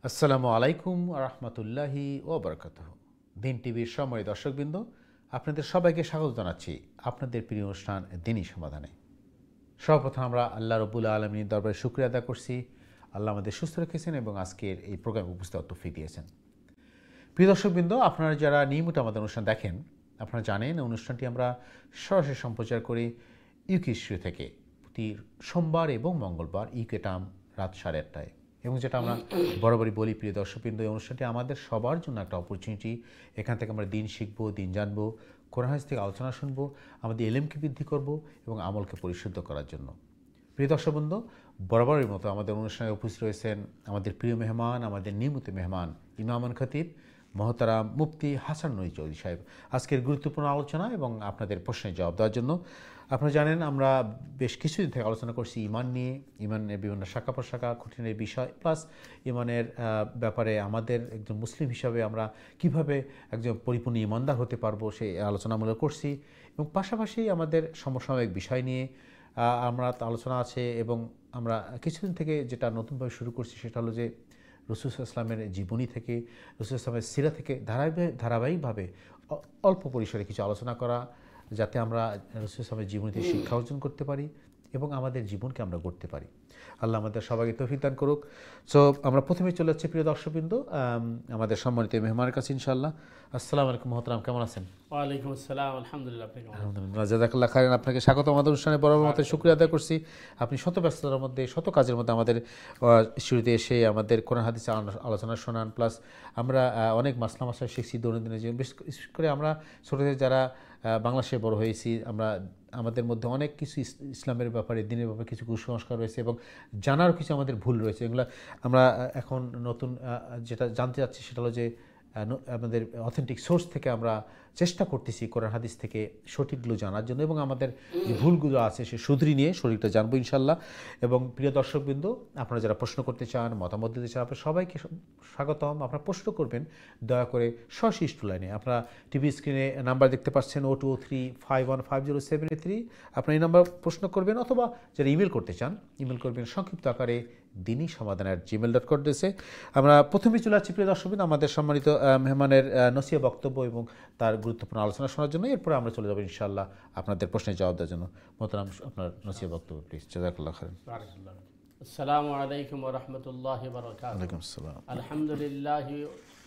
আসসালামু আলাইকুম রহমতুল্লাহি ওবরকাতুহ। দিন টিভির সময় দর্শকবৃন্দ, আপনাদের সবাইকে স্বাগত জানাচ্ছি আপনাদের প্রিয় অনুষ্ঠান দিনী সমাধানে। সর্বপ্রথম আমরা আল্লাহ রব্বুল আলমীর দরবারে শুকরিয়া আদায় করছি। আল্লাহ আমাদের সুস্থ রেখেছেন এবং আজকের এই প্রোগ্রামে উপস্থিত তৌফিক দিয়েছেন। প্রিয় দর্শকবৃন্দ, আপনারা যারা নিয়মিত আমাদের অনুষ্ঠান দেখেন, আপনারা জানেন অনুষ্ঠানটি আমরা সরাসরি সম্প্রচার করি ইউকে স্টুডিও থেকে প্রতি সোমবার এবং মঙ্গলবার ইউকে টাইম রাত 8:30টায়। এবং যেটা আমরা বরাবরই বলি, প্রিয় দর্শকবৃন্দ, এই অনুষ্ঠানটি আমাদের সবার জন্য একটা অপরচুনিটি। এখান থেকে আমরা দিন শিখবো, দিন জানবো, কোরআন হাদিস থেকে আলোচনা শুনবো, আমাদের ইলমকে বৃদ্ধি করব এবং আমলকে পরিশুদ্ধ করার জন্য। প্রিয় দর্শকবৃন্দ, বরাবরের মতো আমাদের অনুষ্ঠানে উপস্থিত রয়েছেন আমাদের প্রিয় মেহমান, আমাদের নিয়মিত মেহমান ইমাম খতিব মহতারাম মুফতি হাসান নুরী চৌধুরী সাহেব আজকের গুরুত্বপূর্ণ আলোচনা এবং আপনাদের প্রশ্নের জবাব দেওয়ার জন্য। আপনারা জানেন আমরা বেশ কিছুদিন থেকে আলোচনা করছি ইমান নিয়ে, ইমানের বিভিন্ন শাখা প্রশাখা, কঠিনের বিষয়, প্লাস ইমানের ব্যাপারে আমাদের একজন মুসলিম হিসাবে আমরা কিভাবে একজন পরিপূর্ণ ইমানদার হতে পারবো সেই আলোচনামূলক করছি। এবং পাশাপাশি আমাদের সমসাময়িক বিষয় নিয়ে আমরা আলোচনা আছে। এবং আমরা কিছুদিন থেকে যেটা নতুনভাবে শুরু করছি সেটা হলো যে রাসূল সাল্লাল্লাহু আলাইহি ওয়াসাল্লামের জীবনী থেকে, রাসূল সাল্লাল্লাহু আলাইহি ওয়াসাল্লামের সিরা থেকে ধারাবাহিকভাবে অল্প পরিসরে কিছু আলোচনা করা, যাতে আমরা রাসূল সাল্লাল্লাহু আলাইহি ওয়াসাল্লামের জীবনী থেকে শিক্ষা অর্জন করতে পারি এবং আমাদের জীবনকে আমরা গড়তে পারি। আল্লাহ আমাদের সবাইকে তৌফিক দান করুক। সো আমরা প্রথমে চলে যাচ্ছি প্রিয় দর্শকবৃন্দ আমাদের সম্মানিত মেহমানের কাছে ইনশাআল্লাহ। আসসালামু আলাইকুম মহতারাম, কেমন আছেন? ওয়ালাইকুম আসসালাম, আলহামদুলিল্লাহ। আলহামদুলিল্লাহ, জাযাকাল্লাহ খাইরান। আপনাকে স্বাগত আমাদের অনুষ্ঠানে। বরাবর মতো শুকরিয়া আদায় করছি, আপনি শত ব্যস্ততার মধ্যে, শত কাজের মধ্যে আমাদের স্টুডিওতে এসে আমাদের কোরআন হাদিস আলোচনা শোনান। প্লাস আমরা অনেক মাসলা মাসাইল শিখছি দৈনন্দিন জীবন। বিশেষ করে আমরা ছোটদের যারা বাংলাদেশে বড় হয়েছি, আমরা আমাদের মধ্যে অনেক কিছু ইসলামের ব্যাপারে, দিনের ব্যাপারে কিছু কুসংস্কার রয়েছে এবং জানার কিছু আমাদের ভুল রয়েছে। এগুলো আমরা এখন নতুন যেটা জানতে চাচ্ছি সেটা হলো যে আমাদের অথেন্টিক সোর্স থেকে আমরা চেষ্টা করতেছি কোরআন হাদিস থেকে সঠিকগুলো জানার জন্য এবং আমাদের যে ভুলগুলো আছে সে শুধরি নিয়ে শরীরটা জানবো ইনশাল্লাহ। এবং প্রিয় দর্শকবৃন্দ, আপনারা যারা প্রশ্ন করতে চান, মতামত দিতে চান, আপনার সবাইকে স্বাগতম। আপনারা প্রশ্ন করবেন দয়া করে সরাসরি লাইনে। আপনারা টিভি স্ক্রিনে নাম্বার দেখতে পাচ্ছেন 0235150783। আপনারা এই নাম্বার প্রশ্ন করবেন, অথবা যারা ইমেল করতে চান ইমেল করবেন সংক্ষিপ্ত আকারে দিনী সমাধান@gmail.com। আমরা প্রথমে চলে যাচ্ছি প্রিয় দর্শকবৃন্দ আমাদের সম্মানিত মেহমানের নসিহা বক্তব্য এবং তার গুরুত্বপূর্ণ আলোচনা শোনার জন্য। এরপরে আমরা চলে যাবো ইনশাআল্লাহ আপনাদের প্রশ্নের জবাব দেওয়ার জন্য। মোহতারাম, আপনার নসিহা বক্তব্য প্লিজ। জাযাকাল্লাহ খাইরান। আসসালামু আলাইকুম ওয়া রাহমাতুল্লাহি ওয়া বারাকাতুহু। ওয়ালাইকুম আসসালাম। আলহামদুলিল্লাহি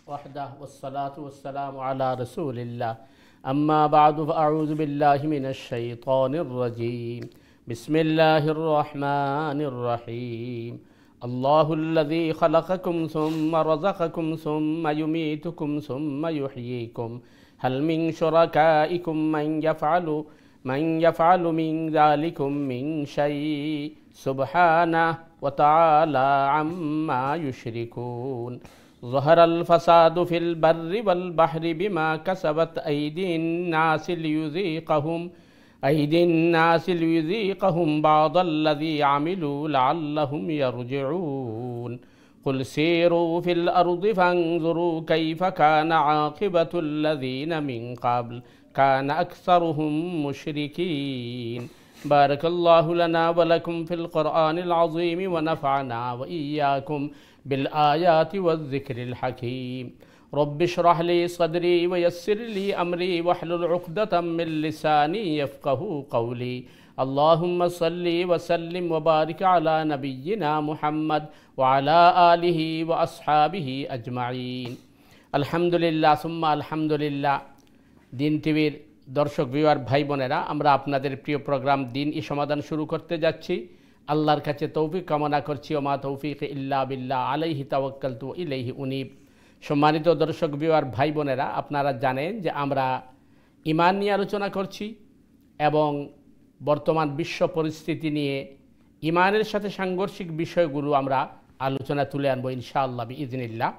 ওয়াহদাহু ওয়াসসালাতু ওয়াসসালামু আলা রাসূলিল্লাহ। আম্মা বা'দু ফাআউযু বিল্লাহি মিনাশ শাইতানির রাজীম। বিসমিল্লাহির রহমানির রহিম। আল্লাহুল্লাযী খালাকাকুম সুম্মা রাযাকাকুম সুম্মা ইউমীতুকুম সুম্মা ইউহয়ীকুম হাল মিন শুরাকাইকুম মান ইয়াফআলু মিন যালিকুম মিন শাই সুবহানাহু ওয়া তাআলা আম্মা ইউশরিকুন। যাহারাল ফাসাদু ফিল বাররি ওয়াল বাহরি বিমা কাসাবাত আইদিন নাসি লিয়ুযীকাহুম বা'দাল্লাযী আমিলু লা'আল্লাহুম ইয়ারজিউন। قل سيروا في الأرض فانظروا كيف كان عاقبة الذين من قبل كان أكثرهم مشركين. بارك الله لنا ولكم في القرآن العظيم ونفعنا وإياكم بالآيات والذكر الحكيم. رب اشرح لي صدري ويسر لي أمري واحلل عقدة من لساني يفقهوا قولي. اللهم صل وسلم وبارك على نبينا محمد وعلى آله وأصحابه أجمعين. আলহামদুলিল্লাহ সুম্মা আলহামদুলিল্লাহ। দিন টিভির দর্শক ভিউয়ার ভাই বোনেরা, আমরা আপনাদের প্রিয় প্রোগ্রাম দিন ই সমাধান শুরু করতে যাচ্ছি। আল্লাহর কাছে তৌফিক কামনা করছি। ওমা তৌফিক ইল্লা বিল্লাহ, আলাইহি তাওয়াক্কালতু ইলাইহি উনীব। সম্মানিত দর্শক ভিউয়ার ভাই বোনেরা, আপনারা জানেন যে আমরা ঈমান নিয়ে আলোচনা করছি এবং বর্তমান বিশ্ব পরিস্থিতি নিয়ে ঈমানের সাথে সাংঘর্ষিক বিষয়গুলো আমরা আলোচনা তুলে আনবো ইনশাআল্লাহ বিইজনিল্লাহ।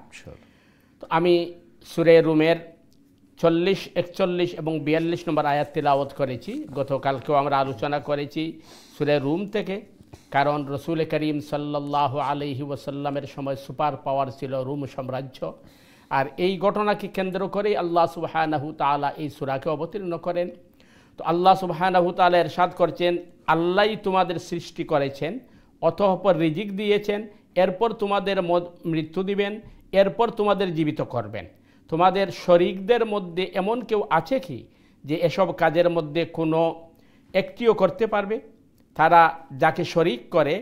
তো আমি সূরা রুমের 40, 41 এবং 42 নম্বর আয়াত তিলাওয়াত করেছি। গতকালকেও আমরা আলোচনা করেছি সূরা রুম থেকে, কারণ রাসূল করিম সাল্লাল্লাহু আলাইহি ওয়াসাল্লামের সময় সুপার পাওয়ার ছিল রোম সাম্রাজ্য। আর এই ঘটনাকে কেন্দ্র করেই আল্লাহ সুবহানাহু তাআলা এই সূরাকে অবতীর্ণ করেন। তো আল্লাহ সুবহানাহু তাআলা ইরশাদ করছেন, আল্লাহই তোমাদের সৃষ্টি করেছেন, অতঃপর রিজিক দিয়েছেন, এরপর তোমাদের মৃত্যু দিবেন, এরপর তোমাদের জীবিত করবেন। তোমাদের শরীকদের মধ্যে এমন কেউ আছে কি যে এসব কাজের মধ্যে কোনো একটিও করতে পারবে? তারা যাকে শরীক করে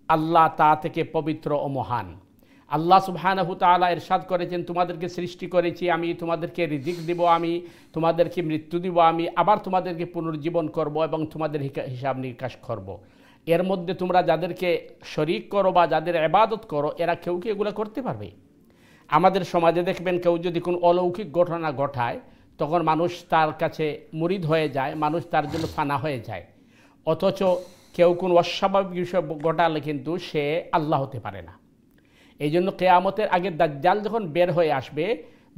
আল্লাহ তা থেকে পবিত্র ও মহান। আল্লাহ সুবহানাহু তাআলা ইরশাদ করেছেন, তোমাদেরকে সৃষ্টি করেছি আমি, তোমাদেরকে রিজিক দিব আমি, তোমাদেরকে মৃত্যু দিব আমি, আবার তোমাদেরকে পুনর্জীবন করব এবং তোমাদের হিসাব নিকাশ করব। এর মধ্যে তোমরা যাদেরকে শরীক করো বা যাদের ইবাদত করো, এরা কেউ কি এগুলো করতে পারবে? আমাদের সমাজে দেখবেন কেউ যদি কোনো অলৌকিক ঘটনা ঘটায়, তখন মানুষ তার কাছে মুরিদ হয়ে যায়, মানুষ তার জন্য ফানা হয়ে যায়। অথচ কেউ কোনো অস্বাভাবিক বিষয় ঘটালে কিন্তু সে আল্লাহ হতে পারে না। এই জন্য কিয়ামতের আগে দাজ্জাল যখন বের হয়ে আসবে,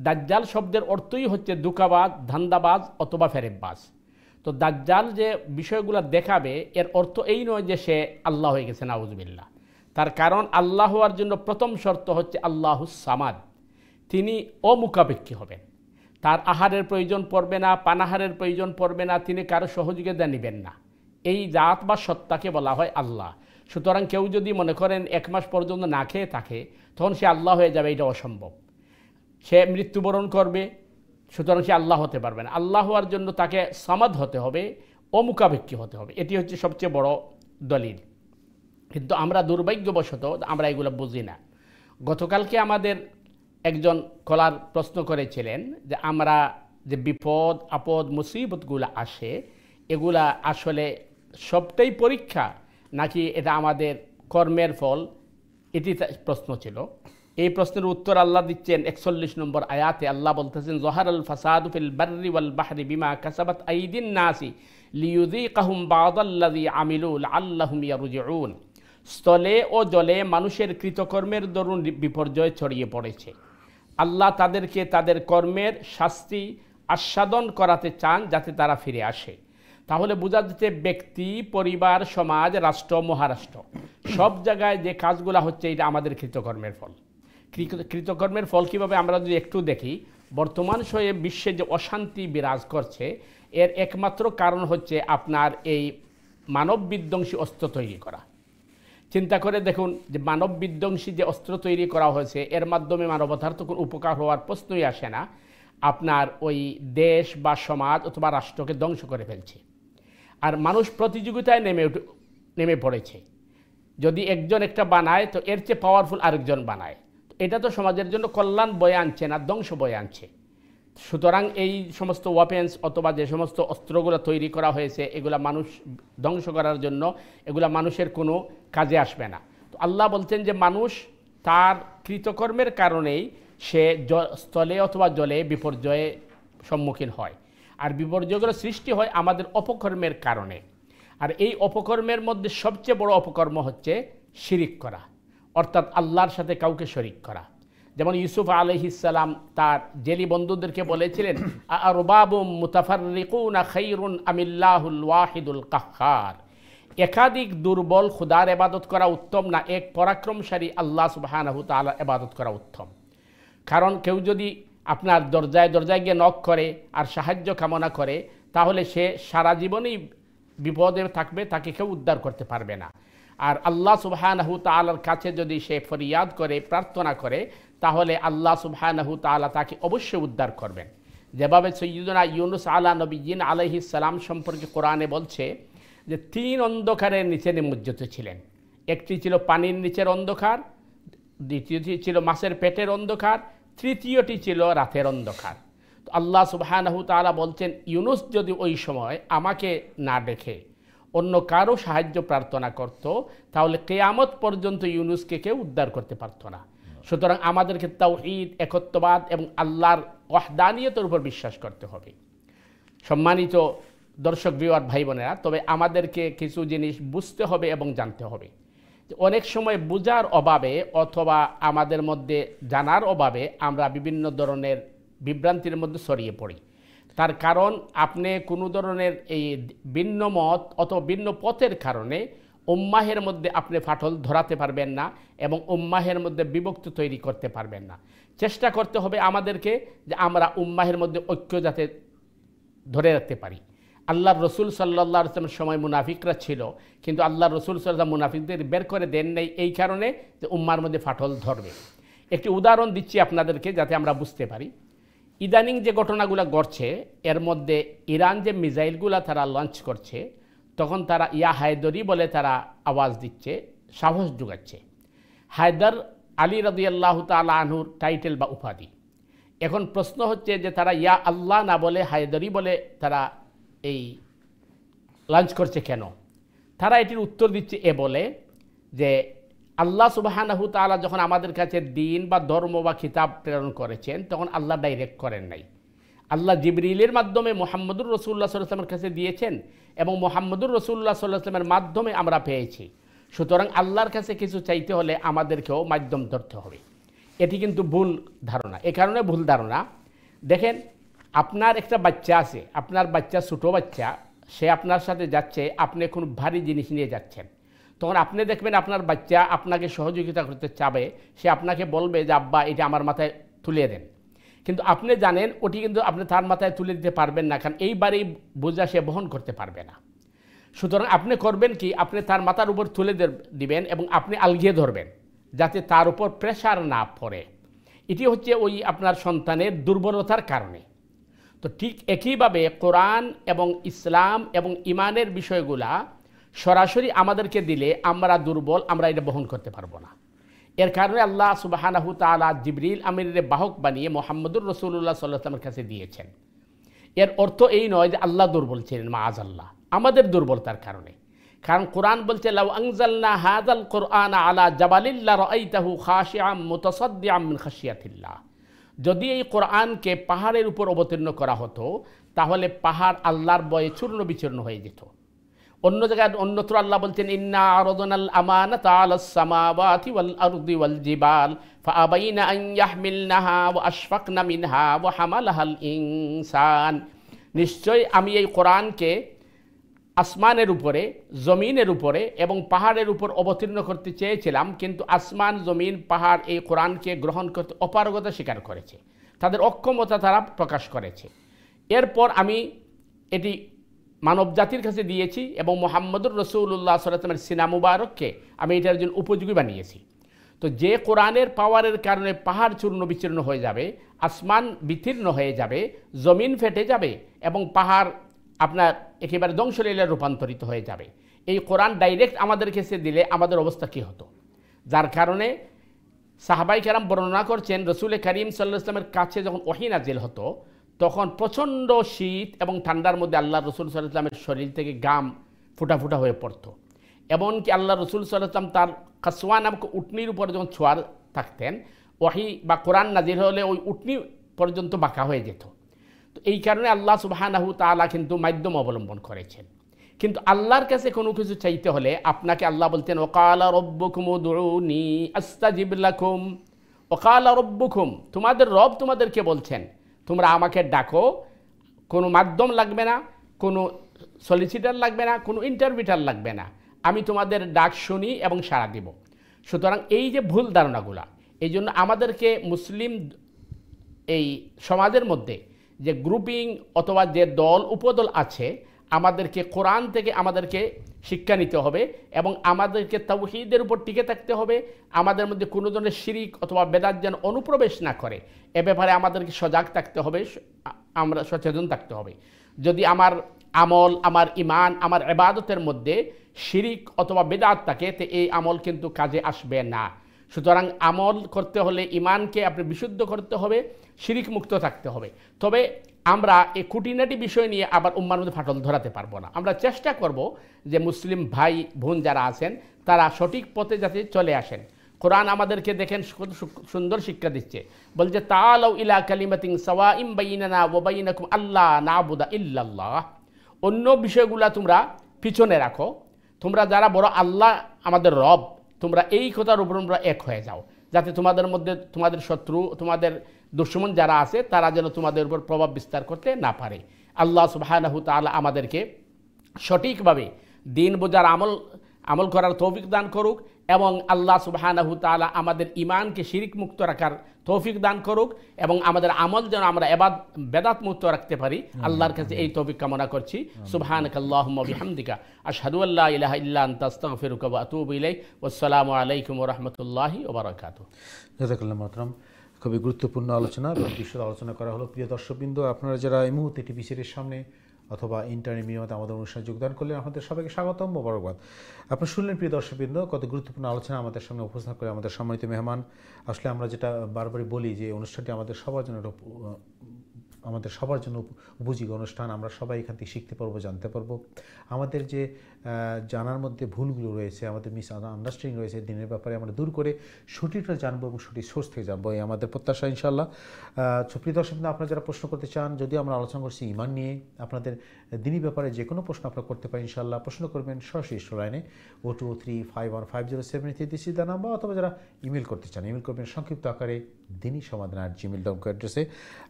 দাজ্জাল শব্দের অর্থই হচ্ছে দুকাবাজ, ধান্দাবাজ অথবা ফেরেববাজ। তো দাজ্জাল যে বিষয়গুলো দেখাবে এর অর্থ এই নয় যে সে আল্লাহ হয়ে গেছে, নাউজুবিল্লাহ। তার কারণ আল্লাহ হওয়ার জন্য প্রথম শর্ত হচ্ছে আল্লাহুস সামাদ, তিনি অমুখাপেক্ষী হবেন। তার আহারের প্রয়োজন পড়বে না, পানাহারের প্রয়োজন পড়বে না, তিনি কারো সহযোগিতা নেবেন না। এই জাত বা সত্তাকে বলা হয় আল্লাহ। সুতরাং কেউ যদি মনে করেন 1 মাস পর্যন্ত না খেয়ে থাকে, তখন সে আল্লাহ হয়ে যাবে, এটা অসম্ভব। সে মৃত্যুবরণ করবে, সুতরাং সে আল্লাহ হতে পারবে না। আল্লাহ হওয়ার জন্য তাকে সামাদ হতে হবে, অমুখাপেক্ষী হতে হবে। এটি হচ্ছে সবচেয়ে বড় দলিল। কিন্তু আমরা দুর্ভাগ্যবশত আমরা এগুলো বুঝি না। গতকালকে আমাদের একজন কলার প্রশ্ন করেছিলেন যে আমরা যে বিপদ আপদ মুসিবতগুলো আসে, এগুলা আসলে সবটাই পরীক্ষা নাকি এটা আমাদের কর্মের ফল? এটি প্রশ্ন ছিল। এই প্রশ্নের উত্তর আল্লাহ দিচ্ছেন 41 নম্বর আয়াতে। আল্লাহ বলতেছেন, যহারাল ফাসাদু ফিল বাররি ওয়াল বাহরি বিমা কাসাবাত আইদিন নাসি লিয়ুযীকাহুম বা'দাল্লাযী আমিলু লাআল্লাহুম ইয়ারজিউন। স্থলে ও জলে মানুষের কৃতকর্মের দরুন বিপর্যয় ছড়িয়ে পড়েছে। আল্লাহ তাদেরকে তাদের কর্মের শাস্তি আস্বাদন করাতে চান যাতে তারা ফিরে আসে। তাহলে বোঝা যাচ্ছে ব্যক্তি, পরিবার, সমাজ, রাষ্ট্র, মহারাষ্ট্র সব জায়গায় যে কাজগুলো হচ্ছে এটা আমাদের কৃতকর্মের ফল। কৃতকর্মের ফল কীভাবে আমরা যদি একটু দেখি, বর্তমান সময়ে বিশ্বে যে অশান্তি বিরাজ করছে এর একমাত্র কারণ হচ্ছে আপনার এই মানব বিধ্বংসী অস্ত্র তৈরি করা। চিন্তা করে দেখুন যে মানব বিধ্বংসী যে অস্ত্র তৈরি করা হয়েছে এর মাধ্যমে মানবতার তো কোনো উপকার হওয়ার প্রশ্নই আসে না। আপনার ওই দেশ বা সমাজ অথবা রাষ্ট্রকে ধ্বংস করে ফেলছে। আর মানুষ প্রতিযোগিতায় নেমে পড়েছে। যদি একজন একটা বানায় তো এর চেয়ে পাওয়ারফুল আরেকজন বানায়। এটা তো সমাজের জন্য কল্যাণ বয়ে আনছে না, ধ্বংস বয়ে আনছে। সুতরাং এই সমস্ত ওয়েপেন্স অথবা যে সমস্ত অস্ত্রগুলো তৈরি করা হয়েছে এগুলা মানুষ ধ্বংস করার জন্য, এগুলা মানুষের কোনো কাজে আসবে না। তো আল্লাহ বলছেন যে মানুষ তার কৃতকর্মের কারণেই সে স্থলে অথবা জলে বিপর্যয়ে সম্মুখীন হয়। আর বিপর্যয়গুলো সৃষ্টি হয় আমাদের অপকর্মের কারণে। আর এই অপকর্মের মধ্যে সবচেয়ে বড় অপকর্ম হচ্ছে শিরিক করা, অর্থাৎ আল্লাহর সাথে কাউকে শরিক করা। যেমন ইউসুফ আলাইহিস সালাম তার জেলি বন্ধুদেরকে বলেছিলেন, আরবাবুম মুতাফাররিকুনা খায়রুন আমিল্লাহুল ওয়াহিদুল কাহ্হার। একাধিক দুর্বল খুদার ইবাদত করা উত্তম না এক পরাক্রমশালী আল্লাহ সুবহানাহু তাআলা ইবাদত করা উত্তম? কারণ কেউ যদি আপনার দরজায় দরজায় গিয়ে নক করে আর সাহায্য কামনা করে, তাহলে সে সারা জীবনই বিপদে থাকবে, তাকে কেউ উদ্ধার করতে পারবে না। আর আল্লাহ সুবহানাহু তাআলার কাছে যদি সে ফরিয়াদ করে, প্রার্থনা করে, তাহলে আল্লাহ সুবহানাহু তাআলা তাকে অবশ্যই উদ্ধার করবেন। যেভাবে সাইয়্যিদুনা ইউনুস আলা নবিয়্যিন আলাইহিস সালাম সম্পর্কে কোরআনে বলছে যে 3 অন্ধকারের নিচে নিমজ্জিত ছিলেন। একটি ছিল পানির নিচের অন্ধকার, দ্বিতীয়টি ছিল মাছের পেটের অন্ধকার, তৃতীয়টি ছিল রাতের অন্ধকার। তো আল্লাহ সুবহানাহু তাআলা বলছেন, ইউনুস যদি ওই সময় আমাকে না দেখে অন্য কারো সাহায্য প্রার্থনা করত, তাহলে কিয়ামত পর্যন্ত ইউনুসকে কেউ উদ্ধার করতে পারত না। সুতরাং আমাদেরকে তাওহীদ, একত্ববাদ এবং আল্লাহর ওয়াহদানিয়তের উপর বিশ্বাস করতে হবে। সম্মানিত দর্শক ভিউয়ার ভাই বোনেরা, তবে আমাদেরকে কিছু জিনিস বুঝতে হবে এবং জানতে হবে। অনেক সময় বোঝার অভাবে অথবা আমাদের মধ্যে জানার অভাবে আমরা বিভিন্ন ধরনের বিভ্রান্তির মধ্যে ছড়িয়ে পড়ি। তার কারণ আপনি কোনো ধরনের এই ভিন্ন মত অথবা ভিন্ন পথের কারণে উম্মাহের মধ্যে আপনি ফাটল ধরাতে পারবেন না এবং উম্মাহের মধ্যে বিভক্তি তৈরি করতে পারবেন না। চেষ্টা করতে হবে আমাদেরকে যে আমরা উম্মাহের মধ্যে ঐক্য যাতে ধরে রাখতে পারি। আল্লাহর রসুল সাল্লাল্লাহু আলাইহি ওয়াসাল্লামের সময় মুনাফিকরা ছিল, কিন্তু আল্লাহর রসুল সাল্লাল্লাহু আলাইহি ওয়াসাল্লাম মুনাফিকদের বের করে দেন নাই এই কারণে যে উম্মার মধ্যে ফাটল ধরবে। একটি উদাহরণ দিচ্ছি আপনাদেরকে যাতে আমরা বুঝতে পারি। ইদানিং যে ঘটনাগুলো ঘটছে এর মধ্যে ইরান যে মিসাইলগুলো তারা লঞ্চ করছে, তখন তারা ইয়া হায়দরি বলে তারা আওয়াজ দিচ্ছে, সাহস যোগাচ্ছে। হায়দার আলী রাদিয়াল্লাহু তাআলা আনহুর টাইটেল বা উপাধি। এখন প্রশ্ন হচ্ছে যে তারা ইয়া আল্লাহ না বলে হায়দরি বলে তারা এই লঞ্চ করছে কেন? তারা এটির উত্তর দিচ্ছে এ বলে যে আল্লাহ সুবহানাহু তাআলা যখন আমাদের কাছে দ্বীন বা ধর্ম বা কিতাব প্রেরণ করেছেন তখন আল্লাহ ডাইরেক্ট করেন নাই। আল্লাহ জিবরিলের মাধ্যমে মুহাম্মদুর রাসূলুল্লাহ সাল্লাল্লাহু আলাইহি ওয়াসাল্লামের কাছে দিয়েছেন এবং মুহাম্মদুর রাসূলুল্লাহ সাল্লাল্লাহু আলাইহি ওয়াসাল্লামের মাধ্যমে আমরা পেয়েছি। সুতরাং আল্লাহর কাছে কিছু চাইতে হলে আমাদেরকেও মাধ্যম ধরতে হবে। এটি কিন্তু ভুল ধারণা। এ কারণে ভুল ধারণা, দেখেন আপনার একটা বাচ্চা আছে, আপনার বাচ্চা ছোটো বাচ্চা, সে আপনার সাথে যাচ্ছে, আপনি কোনো ভারী জিনিস নিয়ে যাচ্ছেন, তখন আপনি দেখবেন আপনার বাচ্চা আপনাকে সহযোগিতা করতে চাবে, সে আপনাকে বলবে যে আব্বা এটা আমার মাথায় তুলে দেন, কিন্তু আপনি জানেন ওটি কিন্তু আপনি তার মাথায় তুলে দিতে পারবেন না, কারণ এইবারেই বোঝা সে বহন করতে পারবে না। সুতরাং আপনি করবেন কি, আপনি তার মাথার উপর তুলে দিবেন এবং আপনি আলগিয়ে ধরবেন যাতে তার উপর প্রেশার না পড়ে। এটি হচ্ছে ওই আপনার সন্তানের দুর্বলতার কারণে। তো ঠিক একইভাবে কোরআন এবং ইসলাম এবং ইমানের বিষয়গুলা সরাসরি আমাদেরকে দিলে আমরা দুর্বল, আমরা এটা বহন করতে পারবো না। এর কারণে আল্লাহ সুবহানাহু তাআলা জিবরিল আমিরের বাহক বানিয়ে মুহাম্মদুর রাসূলুল্লাহ সাল্লাল্লাহু আলাইহি ওয়াসাল্লামের কাছে দিয়েছেন। এর অর্থ এই নয় যে আল্লাহ দুর্বল ছিলেন, মাআযাল্লাহ, আমাদের দুর্বলতার কারণে। কারণ কোরআন বলছে লাউ আনজালনা হাযাল কুরআনা আলা জাবালিন লারাআইতাহু খাশিআম মুতাসাদ্দিআম মিন খাশিয়াতিল্লাহ। যদি এই কোরআনকে পাহাড়ের উপর অবতীর্ণ করা হতো তাহলে পাহাড় আল্লাহর ভয়ে চূর্ণ বিচূর্ণ হয়ে যেত। অন্য জায়গায় অন্যত্র আল্লাহ বলছেন ইন্না আরাদনাল আমানাতা আলাস সামাওয়াতি ওয়াল আরদি ওয়াল জিবাল ফাআবাইনা আন ইয়াহমিলনাহা ওয়া আশফাকনা মিনহা ওয়া হামালাহাল ইনসান। নিশ্চয় আমি এই কোরআনকে আসমানের উপরে, জমিনের উপরে এবং পাহাড়ের উপর অবতীর্ণ করতে চেয়েছিলাম, কিন্তু আসমান, জমিন, পাহাড় এই কোরআনকে গ্রহণ করতে অপারগতা স্বীকার করেছে, তাদের অক্ষমতা তারা প্রকাশ করেছে। এরপর আমি এটি মানব জাতির কাছে দিয়েছি এবং মুহাম্মদুর রাসূলুল্লাহ সাল্লাল্লাহু আলাইহি ওয়াসাল্লামের সিনা মুবারককে আমি এটার জন্য উপযোগী বানিয়েছি। তো যে কোরআনের পাওয়ারের কারণে পাহাড় চূর্ণ বিচূর্ণ হয়ে যাবে, আসমান বিতীর্ণ হয়ে যাবে, জমিন ফেটে যাবে এবং পাহাড় আপনার একেবারে ধ্বংসলীলায় রূপান্তরিত হয়ে যাবে, এই কোরআন ডাইরেক্ট আমাদের কাছে দিলে আমাদের অবস্থা কী হতো? যার কারণে সাহাবাই কেরাম বর্ণনা করছেন রসুল করিম সাল্লাল্লাহু আলাইহি ওয়াসাল্লামের কাছে যখন ওহী নাজিল হতো তখন প্রচণ্ড শীত এবং ঠান্ডার মধ্যে আল্লাহ রসুল সাল্লাল্লাহু আলাইহি ওয়াসাল্লামের শরীর থেকে ঘাম ফুটা ফুটা হয়ে পড়তো। এমনকি আল্লাহ রসুল সাল্লাল্লাহু আলাইহি ওয়াসাল্লাম তার কাসওয়া নামক উটনির উপর যখন ছোঁয়ার থাকতেন, ওহী বা কোরআন নাজিল হলে ওই উটনি পর্যন্ত বাঁকা হয়ে যেত। তো এই কারণে আল্লাহ সুবহানাহু তাআলা কিন্তু মাধ্যম অবলম্বন করেছেন। কিন্তু আল্লাহর কাছে কোনো কিছু চাইতে হলে আপনাকে আল্লাহ বলতেন ওয়াকালা রব্বুকুম উদউনি আস্তাজিব লাকুম। ওয়াকালা রব্বুকুম, তোমাদের রব তোমাদেরকে বলছেন তোমরা আমাকে ডাকো, কোনো মাধ্যম লাগবে না, কোনো সলিসিটার লাগবে না, কোনো ইন্টারভিউটার লাগবে না, আমি তোমাদের ডাক শুনি এবং সাড়া দিব। সুতরাং এই যে ভুল ধারণাগুলা, এই জন্য আমাদেরকে মুসলিম এই সমাজের মধ্যে যে গ্রুপিং অথবা যে দল উপদল আছে, আমাদেরকে কোরআন থেকে আমাদেরকে শিক্ষা নিতে হবে এবং আমাদেরকে তাওহীদের উপর টিকে থাকতে হবে। আমাদের মধ্যে কোনো ধরনের শিরিক অথবা বেদাত যেন অনুপ্রবেশ না করে, এ ব্যাপারে আমাদেরকে সজাগ থাকতে হবে, আমরা সচেতন থাকতে হবে। যদি আমার আমল, আমার ইমান, আমার ইবাদতের মধ্যে শিরিক অথবা বেদাত থাকে তো এই আমল কিন্তু কাজে আসবে না। সুতরাং আমল করতে হলে ইমানকে আপনি বিশুদ্ধ করতে হবে, শিরিক মুক্ত থাকতে হবে। তবে আমরা এই খুঁটিনাটি বিষয় নিয়ে আবার উম্মার মধ্যে ফাটল ধরাতে পারবো না। আমরা চেষ্টা করব যে মুসলিম ভাই বোন যারা আছেন তারা সঠিক পথে যাতে চলে আসেন। কোরআন আমাদেরকে দেখেন সুন্দর শিক্ষা দিচ্ছে, বলছে তাআলাউ ইলা কালিমাতিন সাওয়াইম বাইনানা ওয়া বাইনাকুম আল্লা না'বুদা ইল্লাল্লাহ। অন্য বিষয়গুলা তোমরা পিছনে রাখো, তোমরা যারা বড় আল্লাহ আমাদের রব, তোমরা এই কথার উপর তোমরা এক হয়ে যাও, যাতে তোমাদের মধ্যে তোমাদের শত্রু, তোমাদের দুশমন যারা আছে তারা যেন তোমাদের উপর প্রভাব বিস্তার করতে না পারে। আল্লাহ সুবহানাহু তাআলা আমাদেরকে সঠিকভাবে দিন বোঝার আমল করার তৌফিক দান করুক এবং আল্লাহ সুবহানাহু তাআলা আমাদের ঈমানকে শিরিক মুক্ত রাখার তৌফিক দান করুক এবং আমাদের আমল যেন আমরা বেদাত মুক্ত রাখতে পারি। আল্লাহর কাছে এই তৌফিক কামনা করছি। সুবহানাকাল্লাহুম্মা বিহামদিকা আশহাদু আল্লা ইলাহা ইল্লা আনতা আস্তাগফিরুকা ওয়া আতুবু ইলাইক। ওয়াসসালামু আলাইকুম ওয়া রাহমাতুল্লাহি ওয়া বারাকাতুহু। জাযাকাল্লাহু মুহতারাম, খুবই গুরুত্বপূর্ণ আলোচনা এবং বিশদ আলোচনা করা হলো। প্রিয় দর্শকবৃন্দ, আপনারা যারা এই মুহূর্তে টিভি সিরিজের সামনে অথবা ইন্টারনেট মিডিয়াতে আমাদের অনুষ্ঠানে যোগদান করলেন, আপনাদের সবাইকে স্বাগতম, মোবারকবাদ। আপনারা শুনলেন প্রিয় দর্শকবৃন্দ কত গুরুত্বপূর্ণ আলোচনা আমাদের সামনে উপস্থাপন করে আমাদের সম্মানিত মেহমান। আসলে আমরা যেটা বারবারই বলি যে অনুষ্ঠানটি আমাদের সবার জন্য উপযোগী অনুষ্ঠান। আমরা সবাই এখান থেকে শিখতে পারবো, জানতে পারবো। আমাদের যে জানার মধ্যে ভুলগুলো রয়েছে, আমাদের মিস আন্ডারস্ট্যান্ডিং রয়েছে দিনের ব্যাপারে আমরা দূর করে সঠিকটা জানবো এবং সঠিক সোর্স থেকে জানবো, এই আমাদের প্রত্যাশা ইনশাআল্লাহ। প্রিয় দর্শক, আপনারা যারা প্রশ্ন করতে চান, যদিও আমরা আলোচনা করছি ঈমান নিয়ে, আপনাদের দিনই ব্যাপারে যে কোনো প্রশ্ন আপনারা করতে পারেন ইনশাআল্লাহ। প্রশ্ন করবেন সরাসরি লাইনে 0203515073 দিস ইজ দ্য নাম্বার, অথবা যারা ইমেল করতে চান ইমেল করবেন সংক্ষিপ্ত আকারে dinisamadan@gmail.com অ্যাড্রেসে।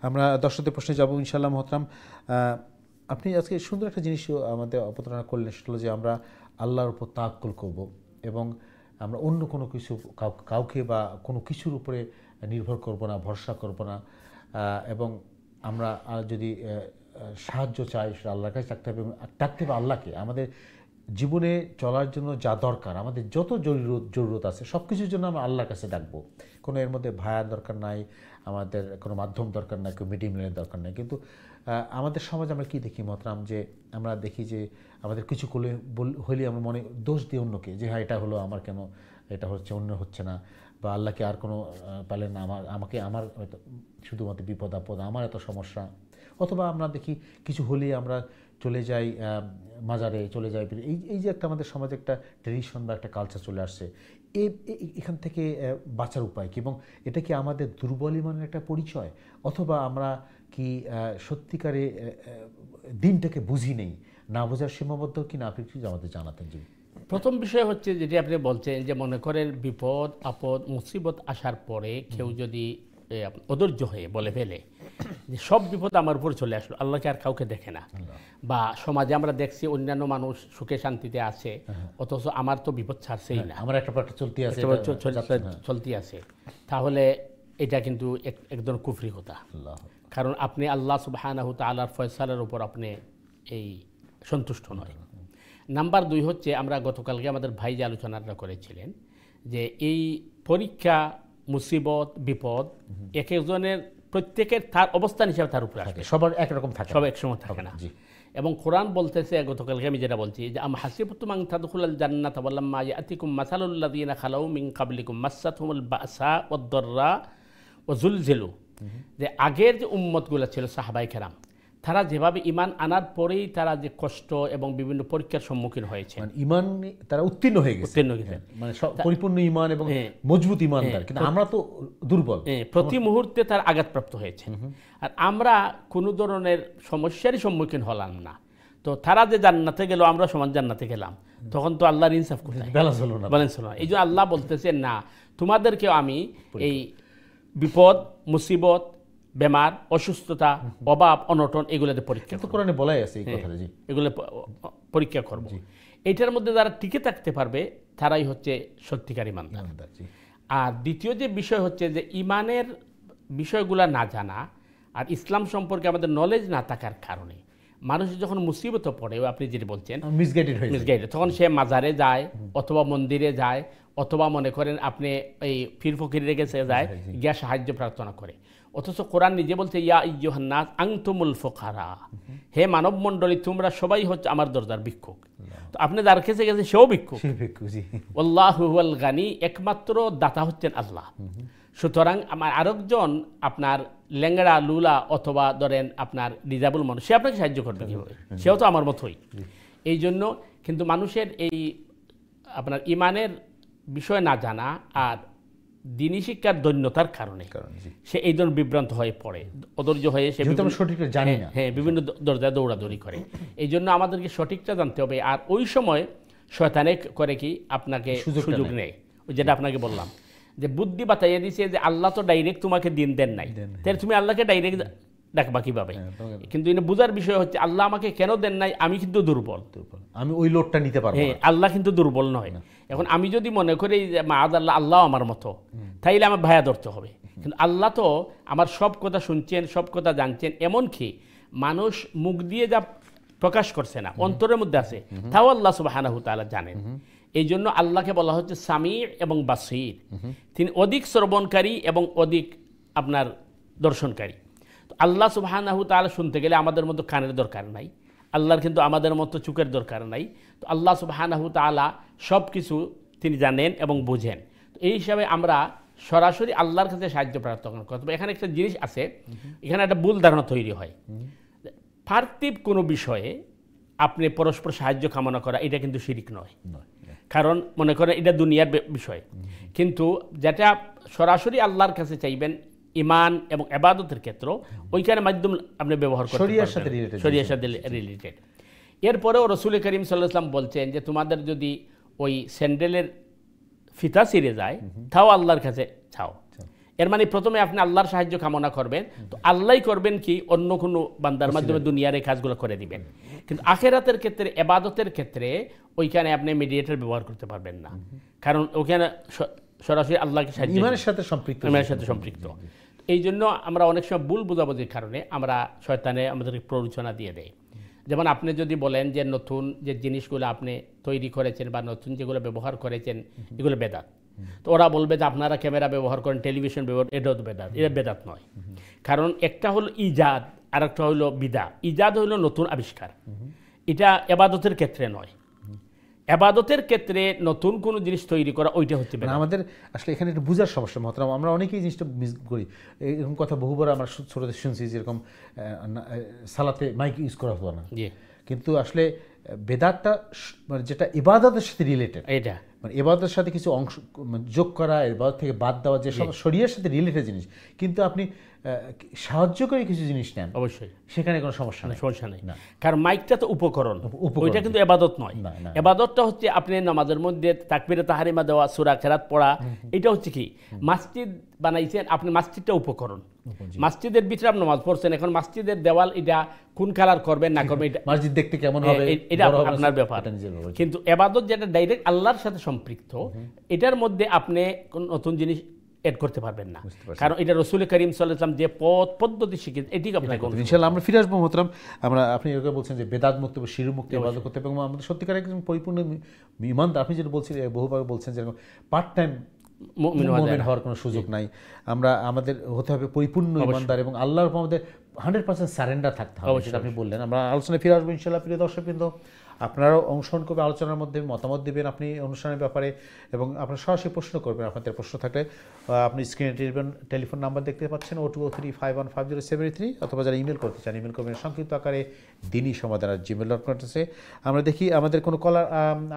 আমরা দর্শকদের প্রশ্নে যাবো ইনশাআল্লাহ। মোহতারাম, আপনি আজকে সুন্দর একটা জিনিস আমাদের অবতারণা করলেন, সেটা হলো যে আমরা আল্লাহর উপর তাওয়াক্কুল করব এবং আমরা অন্য কোনো কিছু কাউকে বা কোনো কিছুর উপরে নির্ভর করব না, ভরসা করব না, এবং আমরা যদি সাহায্য চাই সেটা আল্লাহর কাছে ডাকতে হবে আল্লাহকে। আমাদের জীবনে চলার জন্য যা দরকার, আমাদের যত জরুরত আছে সব কিছুর জন্য আমরা আল্লাহর কাছে ডাকবো। কোনো এর মধ্যে ভায়ার দরকার নাই, আমাদের কোনো মাধ্যম দরকার নাই, কেউ মিডিয়ামের দরকার নাই। কিন্তু আমাদের সমাজ আমরা কী দেখি মোহতারাম, যে আমরা দেখি যে আমাদের কিছু হলে আমরা মনে দোষ দিই অন্যকে, যে হ্যাঁ এটা হলো আমার, কেন এটা হচ্ছে, অন্য হচ্ছে না, বা আল্লাহকে আর কোনো পালেন না, আমার শুধুমাত্র বিপদ আপদ, আমার এত সমস্যা। অথবা আমরা দেখি কিছু হলেই আমরা চলে যাই মাজারে, চলে যাই। এই যে একটা আমাদের সমাজে একটা ট্রেডিশন বা একটা কালচার চলে আসছে, এখান থেকে বাঁচার উপায় কি? এবং এটা কি আমাদের দুর্বল ঈমানের একটা পরিচয়, অথবা আমরা কি সত্যিকারে দিনটাকে বুঝি নেই, না বোঝার সীমাবদ্ধ কি না? আপনি কিছু আমাদের জানাতেন। জি। প্রথম বিষয় হচ্ছে যেটি আপনি বলছেন যে মনে করেন বিপদ আপদ মুসিবত আসার পরে কেউ যদি অধৈর্য হয়ে বলে ফেলে যে সব বিপদ আমার উপর চলে আসলো, আল্লাহকে আর কাউকে দেখে না, বা সমাজে আমরা দেখছি অন্যান্য মানুষ সুখে শান্তিতে আছে, অথচ আমার তো বিপদ ছাড়ছেই না, আমার একটা চলতি আছে, তাহলে এটা কিন্তু একদম কুফরি কথা। কারণ আপনি আল্লাহ সুবহানাহু তাআলার ফয়সালার উপর আপনি এই সন্তুষ্ট নয়। নাম্বার 2 হচ্ছে, আমরা গতকালকে আমাদের ভাই যে আলোচনাটা করেছিলেন যে এই পরীক্ষা মুসিবত বিপদ এক একজনের প্রত্যেকের তার অবস্থান হিসাবে তার উপরে আসে, সবার একরকম থাকে, সব একসময় থাকে না। এবং কোরআন বলতেছে, গতকালকে আমি যেটা বলছি, যে আম হাসিবতুম আন তাদখুলাল জান্নাতা ওয়ালাম্মা ইয়াতিকুম মাসালুল লাযিনা খালাউ মিন ক্বাবলিকুম মাসাতহুমুল বাসা ওয়াদ-দাররা ওয়া যুলজিলু, যে আগের যে উম্মতগুলো ছিল সাহাবায়ে কেরাম, তারা যেভাবে ঈমান আনার পরেই তারা যে কষ্ট এবং বিভিন্ন পরীক্ষার সম্মুখীন হয়েছে, মানে ঈমান তারা উত্তীর্ণ হয়ে গেছে, মানে পরিপূর্ণ ঈমান এবং মজবুত ঈমানদার, কিন্তু আমরা তো দুর্বল, প্রতি মুহূর্তে তার আঘাতপ্রাপ্ত হয়েছে। আর আমরা কোনো ধরনের সমস্যারই সম্মুখীন হলাম না। তো তারা যে জান্নাতে গেল, আমরা সমান জান্নাতে গেলাম, তখন তো আল্লাহর ইনসাফ কোথায়? ব্যালেন্স হলো না। এই জন্য আল্লাহ বলতেছে, না, তোমাদেরকেও আমি এই বিপদ মুসিবত, বেমার, অসুস্থতা, অভাব, অনটন, এগুলোতে পরীক্ষা, কোরআনে বলাই আছে এই কথাটা, জি, এগুলো পরীক্ষা করব। এইটার মধ্যে যারা টিকে থাকতে পারবে তারাই হচ্ছে সত্যিকার ঈমানদার। আর দ্বিতীয় যে বিষয় হচ্ছে যে ঈমানের বিষয়গুলো না জানা আর ইসলাম সম্পর্কে আমাদের নলেজ না থাকার কারণে মানুষ যখন মুসিবতে পড়ে, আপনি যেটা বলছেন মিসগাইডেড, তখন সে মাজারে যায় অথবা মন্দিরে যায়, অথবা মনে করেন আপনি এই পীর ফকিরের কাছে যায়, গিয়া সাহায্য প্রার্থনা করে। অথচ কোরআন নিজে বলছে, ইয়া আইয়ুহান নাস আনতুমুল ফুকারা, হে মানব মণ্ডলী, তোমরা সবাই হচ্ছে আমার দরজার ভিক্ষুক। তো আপনি যার কাছে গেছে সেও ভিক্ষুক। আল্লাহু হুয়াল গানি, একমাত্র দাতা হচ্ছেন আল্লাহ। সুতরাং আমার আরেকজন আপনার ল্যাংড়া লুলা অথবা ধরেন আপনার ডিজাবল মানুষ, সে আপনাকে সাহায্য করবে কীভাবে? সেও তো আমার মতোই। এই জন্য কিন্তু মানুষের এই আপনার ঈমানের বিষয় না জানা আর দিনী শিক্ষার দৈন্যতার কারণে সে এই ধরনের বিভ্রান্ত হয়ে পড়ে, অধৈর্য হয়ে সে বিভিন্ন দরজায় দৌড়াদৌড়ি করে। এই জন্য আমাদেরকে সঠিকটা জানতে হবে। আর ওই সময় শয়তানে করে কি, আপনাকে সুযোগ নেয়। ওই যেটা আপনাকে বললাম, যে বুদ্ধি বাতাইয়ে দিছে যে আল্লাহ তো ডাইরেক্ট তোমাকে দিন দেন নাই, তাহলে তুমি আল্লাহকে ডাইরেক্ট ডাকবা কিভাবে? কিন্তু এটা বোঝার বিষয় হচ্ছে আল্লাহ আমাকে কেন দেন নাই, আমি কিন্তু দুর্বল, আমি ওই লোডটা নিতে পারবো হ্যাঁ, আল্লাহ কিন্তু দুর্বল নয়। এখন আমি যদি মনে করি যে মাআদ আল্লাহ, আল্লাহ আমার মতো, তাইলে আমার ভায়া ধরতে হবে। কিন্তু আল্লাহ তো আমার সব কথা শুনছেন, সব কথা জানছেন, এমনকি মানুষ মুখ দিয়ে যা প্রকাশ করছে না, অন্তরের মধ্যে আছে, তাও আল্লাহ সুবহানাহু ওয়া তাআলা জানেন। এই জন্য আল্লাহকে বলা হচ্ছে সামি এবং বাসির, তিনি অধিক শ্রবণকারী এবং অধিক আপনার দর্শনকারী। তো আল্লাহ সুবহানাহু ওয়া তাআলা শুনতে গেলে আমাদের মতো কানের দরকার নাই, আল্লাহর কিন্তু আমাদের মতো চোখের দরকার নাই। তো আল্লাহ সুবহানাহু ওয়া তাআলা সব কিছু তিনি জানেন এবং বুঝেন। তো এই হিসাবে আমরা সরাসরি আল্লাহর কাছে সাহায্য প্রার্থনা করতে হবে। এখানে একটা জিনিস আছে, এখানে একটা ভুল ধারণা তৈরি হয়, পার্থিব কোনো বিষয়ে আপনি পরস্পর সাহায্য কামনা করা এটা কিন্তু শিরিক নয়। কারণ মনে করেন এটা দুনিয়ার বিষয়, কিন্তু যেটা সরাসরি আল্লাহর কাছে চাইবেন ইমান এবং ইবাদতের ক্ষেত্র, ওইখানে মাধ্যম আপনি ব্যবহার করতে পারবেন, শরীয়তের সাথে রিলেটেড। এরপরেও রাসূল করিম সাল্লাল্লাহু আলাইহি ওয়াসাল্লাম বলছেন যে তোমাদের যদি ওই স্যান্ডেলের ফিতা ছিঁড়ে যায়, তাও আল্লাহর কাছে চাও। এর মানে প্রথমে আপনি আল্লাহর সাহায্য কামনা করবেন, তো আল্লাহই করবেন কি অন্য কোনো বান্দার মাধ্যমে দুনিয়ার এই কাজগুলো করে দিবেন। কিন্তু আখিরাতের ক্ষেত্রে, ইবাদতের ক্ষেত্রে ওইখানে আপনি মিডিয়েটর ব্যবহার করতে পারবেন না, কারণ ওখানে সরাসরি আল্লাহকে সাহায্য, ইমানের সাথে সম্পৃক্ত। এই জন্য আমরা অনেক সময় ভুল বোঝাবুঝির কারণে আমরা শয়তানে আমাদেরকে প্ররোচনা দিয়ে দেয়। যেমন আপনি যদি বলেন যে নতুন যে জিনিসগুলো আপনি তৈরি করেছেন বা নতুন যেগুলো ব্যবহার করেছেন এগুলো বেদাত, তো ওরা বলবে যে আপনারা ক্যামেরা ব্যবহার করেন, টেলিভিশন ব্যবহার, এটাও তো বেদাত। এটা বেদাত নয়, কারণ একটা হলো ইজাদ আর একটা হলো বিদা। ইজাদ হলো নতুন আবিষ্কার, এটা ইবাদতের ক্ষেত্রে নয়। ইবাদতের ক্ষেত্রে নতুন কোনো জিনিস তৈরি করা ওইটা হচ্ছে বেদাত। আমাদের আসলে এখানে একটু বুঝার সমস্যা মহতরম, আমরা অনেকেই জিনিসটা মিস করি। এরকম কথা বহুবার আমরা ছোটদের শুনছি, যেরকম সালাতে মাইক ইউজ করা হতো না, কিন্তু আসলে বেদাতটা মানে যেটা ইবাদতের সাথে রিলেটেড, এটা মানে ইবাদতের সাথে কিছু অংশ যোগ করা, ইবাদত থেকে বাদ দেওয়া, যে সব শরীয়তের সাথে রিলেটেড জিনিস, কিন্তু আপনি সাহায্য করে কিছু জিনিস নেন, অবশ্যই সেখানে কোনো সমস্যা নেই। কারণ মাইকটা তো উপকরণ, ওইটা কিন্তু ইবাদত নয়। ইবাদতটা হচ্ছে আপনি নামাজের মধ্যে তাকবীরে তাহরিমা দেওয়া, সূরা কেরাত পড়া, এটা হচ্ছে কি মসজিদ বানাইছেন আপনি, মসজিদটা উপকরণ। মসজিদের ভিতরে আপনি নামাজ পড়ছেন, এখন মসজিদের দেওয়াল এটা কোন কালার করবেন না করবেন, মসজিদ দেখতে কেমন হবে, এটা আপনার ব্যাপার। কিন্তু ইবাদত যেটা ডাইরেক্ট আল্লাহর সাথে সম্পৃক্ত, এটার মধ্যে আপনি কোন নতুন জিনিস এড করতে পারবেন না, কারণ এটা রাসূল করিম সাল্লাল্লাহু আলাইহি ওয়াসাল্লাম যে পদ্ধতি শিখিয়েছেন এটি আপনাকে ইনশাআল্লাহ আমরা ফিরে আসবো মহতরম। আমরা আপনি এরকম বলছেন যে বেদাত মুক্ত বা শিরক মুক্ত ইবাদত করতে হবে, এবং আমাদের সত্যিকার একজন পরিপূর্ণ ঈমানদার, আপনি যেটা বলছিলেন বহুভাবে বলছেন, যেরকম পার্ট টাইম মুমিন হওয়ার কোনো সুযোগ নাই। আমরা আমাদের হতে হবে পরিপূর্ণ ঈমানদার এবং আল্লাহর উপর আমাদের 100% সারেন্ডার থাকতে হবে, যেটা আপনি বললেন। আমরা আলোচনায় ফিরে আসবো ইনশাআল্লাহ। প্রিয় দর্শকবৃন্দ, আপনারাও অংশগ্রহণ করবেন আলোচনার মধ্যে, মতামত দেবেন আপনি অনুষ্ঠানের ব্যাপারে, এবং আপনারা সরাসরি প্রশ্ন করবেন। আপনাদের প্রশ্ন থাকলে আপনি স্ক্রিনে টেলিফোন নাম্বার দেখতে পাচ্ছেন, 0203515073, অথবা যারা ইমেল করতে চান ইমেল করবেন সংক্ষিপ্ত আকারে dini@gmail.com। আমরা দেখি আমাদের কোনো কলার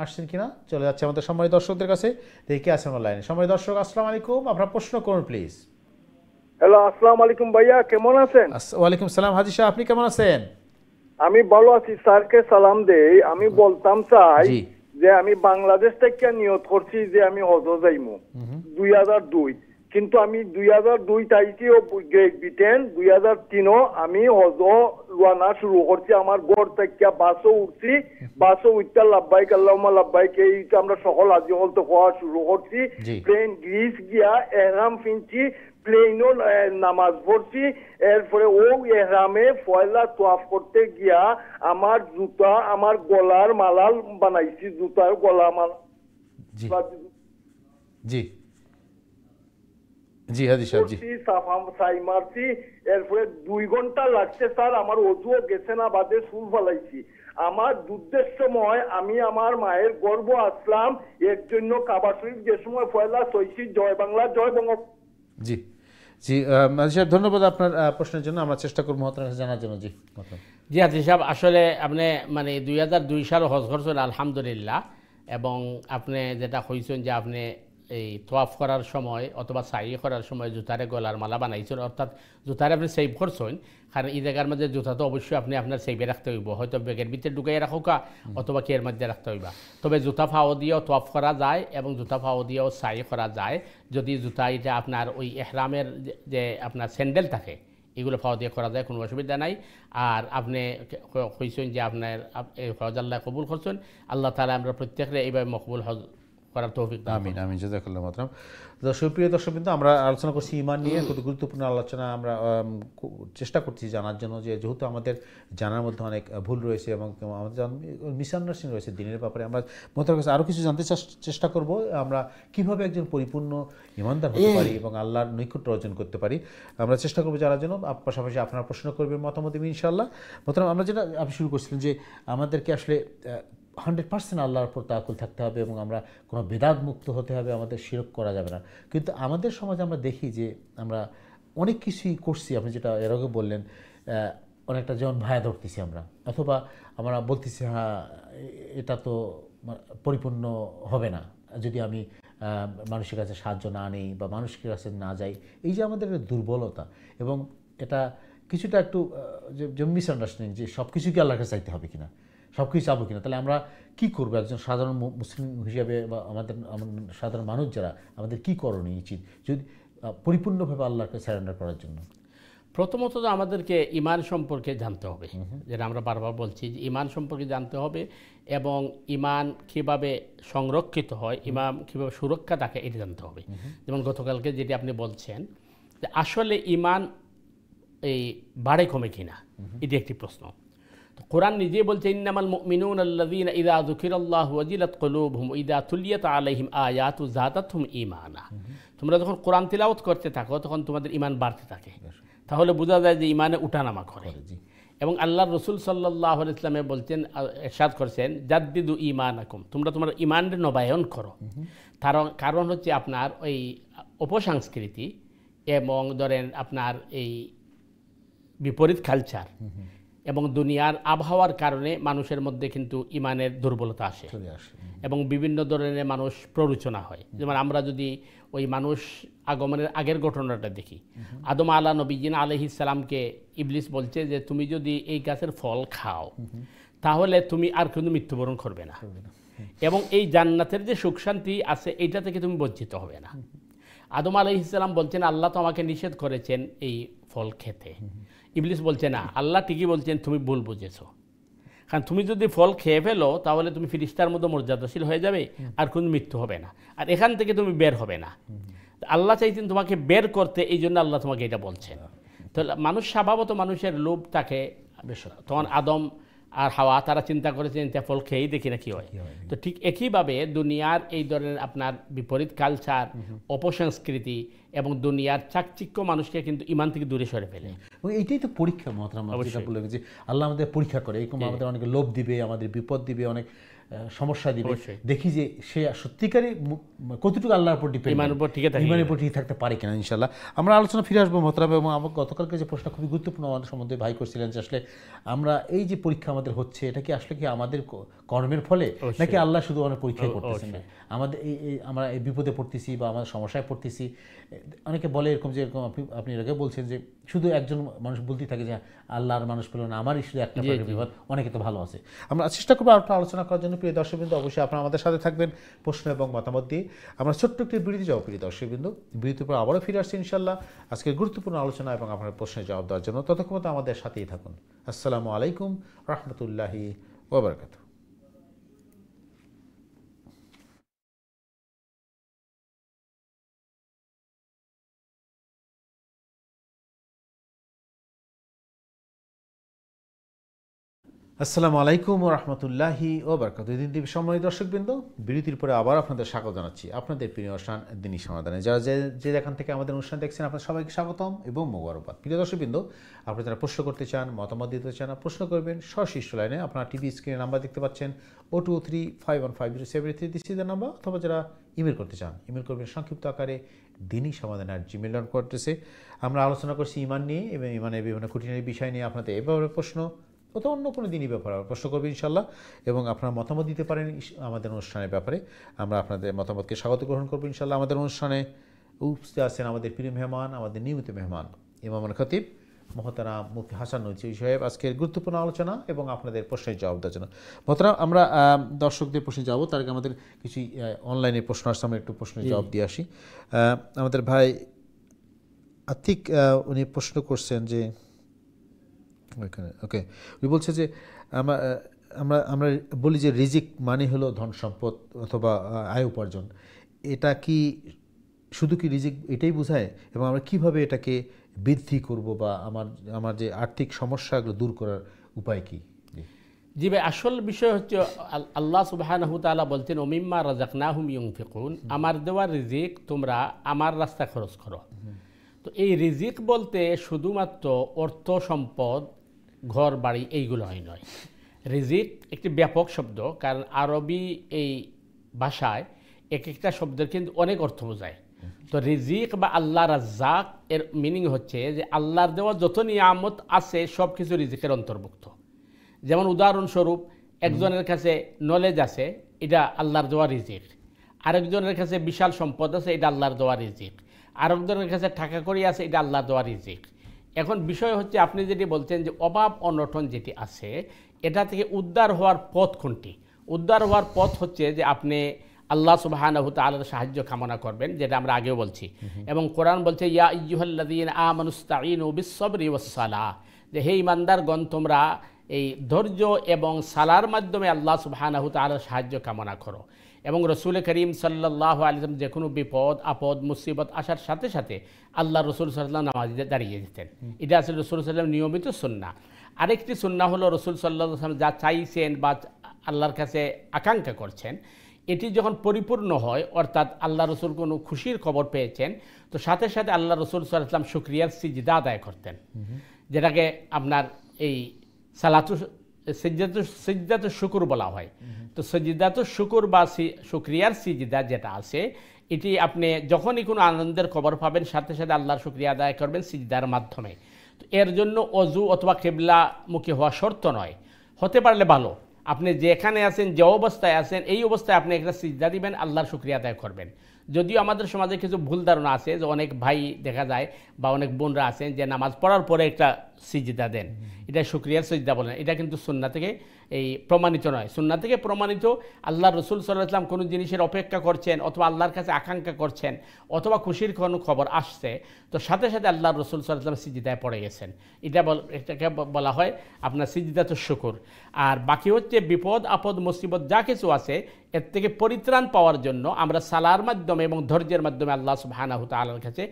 আসছেন কিনা। চলে যাচ্ছে আমাদের সম্মানিত দর্শকদের কাছে, দেখি কে আছেন অনলাইনে। সম্মানিত দর্শক, আসসালামু আলাইকুম, আপনার প্রশ্ন করুন প্লিজ। হ্যালো, আসসালামু আলাইকুম ভাইয়া, কেমন আছেন? ওয়ালাইকুম সালাম হাজি সাহেব, আপনি কেমন আছেন? আমি ভালো আছি, স্যারকে সালাম দেই। আমি বলতাম চাই যে আমি বাংলাদেশ থেকে নিয়ত করছি যে আমি হজ যাইমু 2002, কিন্তু আমি 2002 তাইছি গ্রেট ব্রিটেন, 2003 আমি হজ রওনা শুরু করছি। আমার ঘর থেকে বাসও উঠছি, বাসও উঠতে লাব্বাইক আল্লাহুম্মা লাব্বাইক এই আমরা সকল আজি হলতে হওয়া শুরু করছি। প্লেন গ্রিস গিয়া এহরাম ফিনছি, প্লেনও নামাজ পড়ছি। এরপরে ও এহরামে পয়লা তোয়াফ করতে গিয়া আমার জুতা, আমার গলার মালাল বানাইছি, জুতার গলা মালা। জি জি হাজি সাহেব, জি সাই মারছি। এরপরে 2 ঘন্টা লাগছে স্যার, আমার ওযুও গেছে না, বাদে চুল ফালাইছি। আমার যুদ্ধের সময় আমি আমার মায়ের গর্ভ আসলাম, এর জন্য কাবা শরীফ যে সময় পয়লা সইছি, জয় বাংলা জয় বঙ্গ। জি জি হাজি সাহেব, ধন্যবাদ আপনার প্রশ্নের জন্য। আমরা চেষ্টা করব মহতরম কাছে জানার জন্য। জি জি হাজি সাহেব, আসলে আপনি মানে 2002 সাল হজ করছেন আলহামদুলিল্লাহ, এবং আপনি যেটা কইছেন যে আপনি এই তোয়াফ করার সময় অথবা সাই করার সময় জুতারে গলার মালা বানাইছেন, অর্থাৎ জুতারে আপনি সেভ করছেন। কারণ এই জায়গার মধ্যে জুতা তো অবশ্যই আপনি আপনার সেভে রাখতে হইব, হয়তো ব্যাগের ভিতরে ঢুকাই রাখুকা অথবা কের মধ্যে রাখতে হইবা। তবে জুতা ফাও দিয়েও তোয়াফ করা যায় এবং জুতা ফাও দিয়েও সাই করা যায়, যদি জুতা এটা আপনার ওই এহরামের যে আপনার স্যান্ডেল থাকে, এগুলো ফরজ দিয়ে করা যায়, কোনো অসুবিধা নাই। আর আপনি কইছেন যে আপনার এই হজ আল্লাহ কবুল করছেন, আল্লাহ তাআলা আমরা প্রত্যেকরে এইভাবে মকবুল হজ করার তৌফিক দান করুন। আমিন আমিন, জাযাকাল্লাহু মাতরাম। সুপ্রিয় দর্শকবৃন্দ, আমরা আলোচনা করছি ঈমান নিয়ে, খুব গুরুত্বপূর্ণ আলোচনা। আমরা চেষ্টা করছি জানার জন্য যে যেহেতু আমাদের জানার মধ্যে অনেক ভুল রয়েছে এবং আমাদের মিসআন্ডারস্ট্যান্ডিং রয়েছে দিনের ব্যাপারে, আমরা মোতার কাছে আরও কিছু জানতে চেষ্টা করব, আমরা কিভাবে একজন পরিপূর্ণ ঈমানদার হতে পারি এবং আল্লাহর নৈকট্য অর্জন করতে পারি। আমরা চেষ্টা করবো জানার জন্য। পাশাপাশি আপনারা প্রশ্ন করবেন, মতামত দেবেন ইনশাআল্লাহ। মোতারাম, আমরা যেটা আপনি শুরু করছিলেন যে আমাদেরকে আসলে 100% আল্লাহর উপর তাওয়াক্কুল থাকতে হবে এবং আমরা কোনো বেদাত মুক্ত হতে হবে, আমাদের শিরক করা যাবে না। কিন্তু আমাদের সমাজে আমরা দেখি যে আমরা অনেক কিছুই করছি, আপনি যেটা এর আগে বললেন, অনেকটা যেমন ভায়া ধরতেছি আমরা, অথবা আমরা বলতেছি হ্যাঁ এটা তো পরিপূর্ণ হবে না যদি আমি মানুষের কাছে সাহায্য না নেই বা মানুষের কাছে না যাই। এই যে আমাদের দুর্বলতা, এবং এটা কিছুটা একটু যে মিসআন্ডারস্ট্যান্ডিং, যে সব কিছু কি আল্লাহর কাছে চাইতে হবে কিনা, সব কিছু চাবো কিনা, তাহলে আমরা কী করবো একজন সাধারণ মুসলিম হিসাবে, বা আমাদের সাধারণ মানুষ যারা, আমাদের কী করণীয় উচিত যদি পরিপূর্ণভাবে আল্লাহকে সারেন্ডার করার জন্য? প্রথমত তো আমাদেরকে ঈমান সম্পর্কে জানতে হবে, যেটা আমরা বারবার বলছি যে ঈমান সম্পর্কে জানতে হবে, এবং ঈমান কীভাবে সংরক্ষিত হয়, ঈমান কীভাবে সুরক্ষা থাকে এটা জানতে হবে। যেমন গতকালকে যেটি আপনি বলছেন যে আসলে ঈমান এই বাড়ে কমে কিনা, এটি একটি প্রশ্ন। তো কোরআন নিজেই বলছে ইন্নামাল মুমিনুনা আল্লাযীনা ইযা যুকিরাল্লাহু ওয়াজিলাত কুলুবুহুম ওয়া ইযা তুলিয়াত আলাইহিম আয়াতু যাদাতহুম ঈমানা। তোমরা যখন কোরআন তিলাওয়াত করতে থাকো তখন তোমাদের ঈমান বাড়তে থাকে, তাহলে বোঝা যায় যে ঈমানে উঠানামা করে। এবং আল্লাহর রাসূল সাল্লাল্লাহু আলাইহি ওয়াসাল্লাম বলছেন, ইরশাদ করেছেন, জাদ্দিদু ঈমানাকুম, তোমরা তোমার ঈমানের নবায়ন করো। কারণ হচ্ছে আপনার ওই অপসংস্কৃতি এবং ধরেন আপনার এই বিপরীত কালচার এবং দুনিয়ার আবহাওয়ার কারণে মানুষের মধ্যে কিন্তু ঈমানের দুর্বলতা আসে এবং বিভিন্ন ধরনের মানুষ প্ররোচনা হয়। যেমন আমরা যদি ওই মানুষ আগমনের আগের ঘটনাটা দেখি, আদম নবীজিন আলাইহিস সালামকে ইবলিস বলছে যে তুমি যদি এই গাছের ফল খাও তাহলে তুমি আর কিন্তু মৃত্যুবরণ করবে না, এবং এই জান্নাতের যে সুখ শান্তি আছে এইটা থেকে তুমি বঞ্চিত হবে না। আদম আলাইহিস সালাম বলছেন আল্লাহ তো আমাকে নিষেধ করেছেন এই ফল খেতে। ইবলিস বলছে না, আল্লাহ ঠিকই বলছেন, তুমি ভুল বুঝেছো, কারণ তুমি যদি ফল খেয়ে ফেলো তাহলে তুমি ফিরিস্তার মতো মর্যাদাশীল হয়ে যাবে, আর কোনো মৃত্যু হবে না, আর এখান থেকে তুমি বের হবে না। আল্লাহ চাইছেন তোমাকে বের করতে, এই জন্য আল্লাহ তোমাকে এটা বলছেন। তো মানুষ স্বভাবত মানুষের লোভ থাকে, তখন আদম আর হাওয়া তারা চিন্তা করেছেন তা ফল খেয়েই দেখি না কি হয়। তো ঠিক একইভাবে দুনিয়ার এই ধরনের আপনার বিপরীত কালচার, অপসংস্কৃতি এবং দুনিয়ার চাকচিক্য মানুষকে কিন্তু ঈমান থেকে দূরে সরে ফেলে। এইটাই তো পরীক্ষা মহতারাম, যেটা বলে যে আল্লাহ আমাদের পরীক্ষা করে, এরকম আমাদের অনেক লোভ দিবে, আমাদের বিপদ দিবে, অনেক সমস্যা দিবে, দেখি যে সে সত্যিকারই কতটুকু আল্লাহর উপর ডিপেন্ড, ইমানের উপর টিকে থাকতে পারে কিনা। ইনশাআল্লাহ আমরা আলোচনা ফিরে আসবো মহতারাম। এবং আমার গতকালকে যে প্রশ্ন খুবই গুরুত্বপূর্ণ আমাদের সম্বন্ধে ভাই করছিলেন যে আসলে আমরা এই যে পরীক্ষা আমাদের হচ্ছে, এটা কি আসলে কি আমাদের কর্মের ফলে, নাকি আল্লাহ শুধু অনেক পরীক্ষা করতেছেন না, আমাদের আমরা এই বিপদে পড়তেছি বা আমাদের সমস্যায় পড়তেছি। অনেকে বলে এরকম যে এরকম আপনি এর আগে বলছেন যে শুধু একজন মানুষ বলতেই থাকে যে আল্লাহর মানুষ পেল না, আমারই শুধু একটা বিপদ, অনেকে তো ভালো আছে। আমরা চেষ্টা করবো আরেকটু আলোচনা করার জন্য। প্রিয় দর্শকবৃন্দ, অবশ্যই আপনারা আমাদের সাথে থাকবেন প্রশ্ন এবং মতামত দিয়ে। আমরা ছোট্ট একটি বিরতি যাবো প্রিয় দর্শকবৃন্দ, বিরতির পর আবারও ফিরে আসছি ইনশাআল্লাহ আজকের গুরুত্বপূর্ণ আলোচনা এবং আপনার প্রশ্নের জবাব দেওয়ার জন্য। ততক্ষণ আমাদের সাথেই থাকুন। আসসালামু আলাইকুম রহমতুল্লাহি ওয়া বারাকাতুহু। আসসালামু আলাইকুম রহমতুল্লাহি ওয়া বারাকাতুহু। দিন দিন সম্মানিত দর্শকবৃন্দ, বিরতির পরে আবার আপনাদের স্বাগত জানাচ্ছি আপনাদের প্রিয় অনুষ্ঠান দিনী সমাধানে। যারা যে যেখান থেকে আমাদের অনুষ্ঠান দেখছেন আপনাদের সবাইকে স্বাগতম এবং মোবারকবাদ। প্রিয় দর্শকবৃন্দ, আপনারা যারা প্রশ্ন করতে চান, মতামত দিতে চান, প্রশ্ন করবেন সশিষ্ট লাইনে। আপনারা টিভি স্ক্রিনে নাম্বার দেখতে পাচ্ছেন 023515073, দিস ইজ দ্য নাম্বার। অথবা যারা ইমেল করতে চান, ইমেল করবেন সংক্ষিপ্ত আকারে dini@gmail.com। আমরা আলোচনা করছি ঈমান নিয়ে এবং ঈমানের বিভিন্ন খুঁটিনাটি বিষয় নিয়ে। আপনাদের এভাবে প্রশ্ন অথবা অন্য কোনো দিনই ব্যাপারে প্রশ্ন করবেন ইনশাআল্লাহ, এবং আপনারা মতামত দিতে পারেন আমাদের অনুষ্ঠানের ব্যাপারে। আমরা আপনাদের মতামতকে স্বাগত গ্রহণ করবো ইনশাআল্লাহ। আমাদের অনুষ্ঠানে উপস্থিত আছেন আমাদের প্রিয় মেহমান, আমাদের নিয়মিত মেহমান ইমামুল খতিব মহতারাম মুফতি হাসান নজরুল সাহেব। আজকের গুরুত্বপূর্ণ আলোচনা এবং আপনাদের প্রশ্নের জবাব দেওয়ার জন্য মহতারাম আমরা দর্শকদের প্রশ্নে যাব। তার আগে আমাদের কিছু অনলাইনে প্রশ্ন আসছে, আমরা একটু প্রশ্নের জবাব দিয়ে আসি। আমাদের ভাই আতিক উনি প্রশ্ন করছেন যে ওকে, উনি বলছে যে আমরা আমরা আমরা বলি যে রিজিক মানে হলো ধন সম্পদ অথবা আয় উপার্জন, এটা কি শুধু কি রিজিক এটাই বোঝায়, এবং আমরা কিভাবে এটাকে বৃদ্ধি করব বা আমার যে আর্থিক সমস্যাগুলো দূর করার উপায় কি? জি ভাই, আসল বিষয় হচ্ছে আল্লাহ সুবহানাহু তাআলা বলছেন ওমিম্মা রাযাকনাহুম ইউনফিকুন, আমার দেওয়া রিজিক তোমরা আমার রাস্তা খরচ করো। তো এই রিজিক বলতে শুধুমাত্র অর্থ সম্পদ ঘর বাড়ি এইগুলো নয়। রিজিক একটি ব্যাপক শব্দ, কারণ আরবি এই ভাষায় এক একটা শব্দের কিন্তু অনেক অর্থ বোঝায়। তো রিজিক বা আল্লাহ রাজ্জাক এর মিনিং হচ্ছে যে আল্লাহর দেওয়া যত নিয়ামত আছে সব কিছু রিজিকের অন্তর্ভুক্ত। যেমন উদাহরণস্বরূপ একজনের কাছে নলেজ আছে, এটা আল্লাহর দেওয়া রিজিক। আরেকজনের কাছে বিশাল সম্পদ আছে, এটা আল্লাহর দেওয়া রিজিক। আরেকজনের কাছে টাকা কড়ি আছে, এটা আল্লাহর দেওয়া রিজিক। এখন বিষয় হচ্ছে আপনি যেটি বলছেন যে অভাব অনটন যেটি আছে এটা থেকে উদ্ধার হওয়ার পথ কোনটি? উদ্ধার হওয়ার পথ হচ্ছে যে আপনি আল্লাহ সুবহানাহু তাআলার সাহায্য কামনা করবেন, যেটা আমরা আগেও বলছি। এবং কোরআন বলছে ইয়া আইয়ুহাল্লাযীনা আমানুস্তাঈনু বিস-সাবরি ওয়াস-সালাহ, যে হে ঈমানদারগণ তোমরা এই ধৈর্য এবং সালার মাধ্যমে আল্লাহ সুবহানাহু তাআলার সাহায্য কামনা করো। এবং রসুল করিম সাল্লাল্লাহু আলাইহি ওয়াসাল্লাম যে কোনো বিপদ আপদ মুসিবত আসার সাথে সাথে আল্লাহ রসুল সাল্লাল্লাহু আলাইহি ওয়াসাল্লাম নামাজে দাঁড়িয়ে যেতেন। এটা আসলে রসুল সাল্লাল্লাহু আলাইহি ওয়াসাল্লাম নিয়মিত সুন্নাহ। আরেকটি সুন্নাহ হলো রসুল সাল্লাল্লাহু আলাইহি ওয়াসাল্লাম যা চাইছেন বা আল্লাহর কাছে আকাঙ্ক্ষা করছেন, এটি যখন পরিপূর্ণ হয়, অর্থাৎ আল্লাহ রসুল কোনো খুশির খবর পেয়েছেন, তো সাথে সাথে আল্লাহ রসুল সাল্লাল্লাহু আলাইহি ওয়াসাল্লাম শুকরিয়ার সিজদা আদায় করতেন, যেটাকে আপনার এই সিজদাতুশ শুকুর বলা হয়। তো সিজদাতুশ শুকুর বা শুকরিয়ার সিজদা যেটা আছে, এটি আপনি যখনই কোনো আনন্দের খবর পাবেন সাথে সাথে আল্লাহর শুকরিয়া আদায় করবেন সিজদার মাধ্যমে। তো এর জন্য অজু অথবা কিবলামুখী হওয়া শর্ত নয়, হতে পারলে ভালো। আপনি যেখানে আছেন, যে অবস্থায় আছেন, এই অবস্থায় আপনি একটা সিজদা দিবেন, আল্লাহর শুকরিয়া আদায় করবেন। যদিও আমাদের সমাজে কিছু ভুল ধারণা আছে যে অনেক ভাই দেখা যায় বা অনেক বোনরা আছেন যে নামাজ পড়ার পরে একটা সিজদা দেন, এটা শুকরিয়ার সিজদা বলেন। এটা কিন্তু সুন্নাহ থেকে এই প্রমাণিত নয়। সুন্নাহ থেকে প্রমাণিত আল্লাহ রসুল সাল্লাল্লাহু আলাইহি ওয়াসাল্লাম কোনো জিনিসের অপেক্ষা করছেন অথবা আল্লাহর কাছে আকাঙ্ক্ষা করছেন অথবা খুশির কোনো খবর আসছে, তো সাথে সাথে আল্লাহ রসুল সাল্লাল্লাহু আলাইহি ওয়াসাল্লাম সিজদায় পড়ে গেছেন। এটাকে বলা হয় আপনার সিজদাতুশ শুকুর। আর বাকি হচ্ছে বিপদ আপদ মুসিবত যা কিছু আছে এর থেকে পরিত্রাণ পাওয়ার জন্য আমরা সালার মাধ্যমে এবং ধৈর্যের মাধ্যমে আল্লাহ সুবহানাহু তাআলার কাছে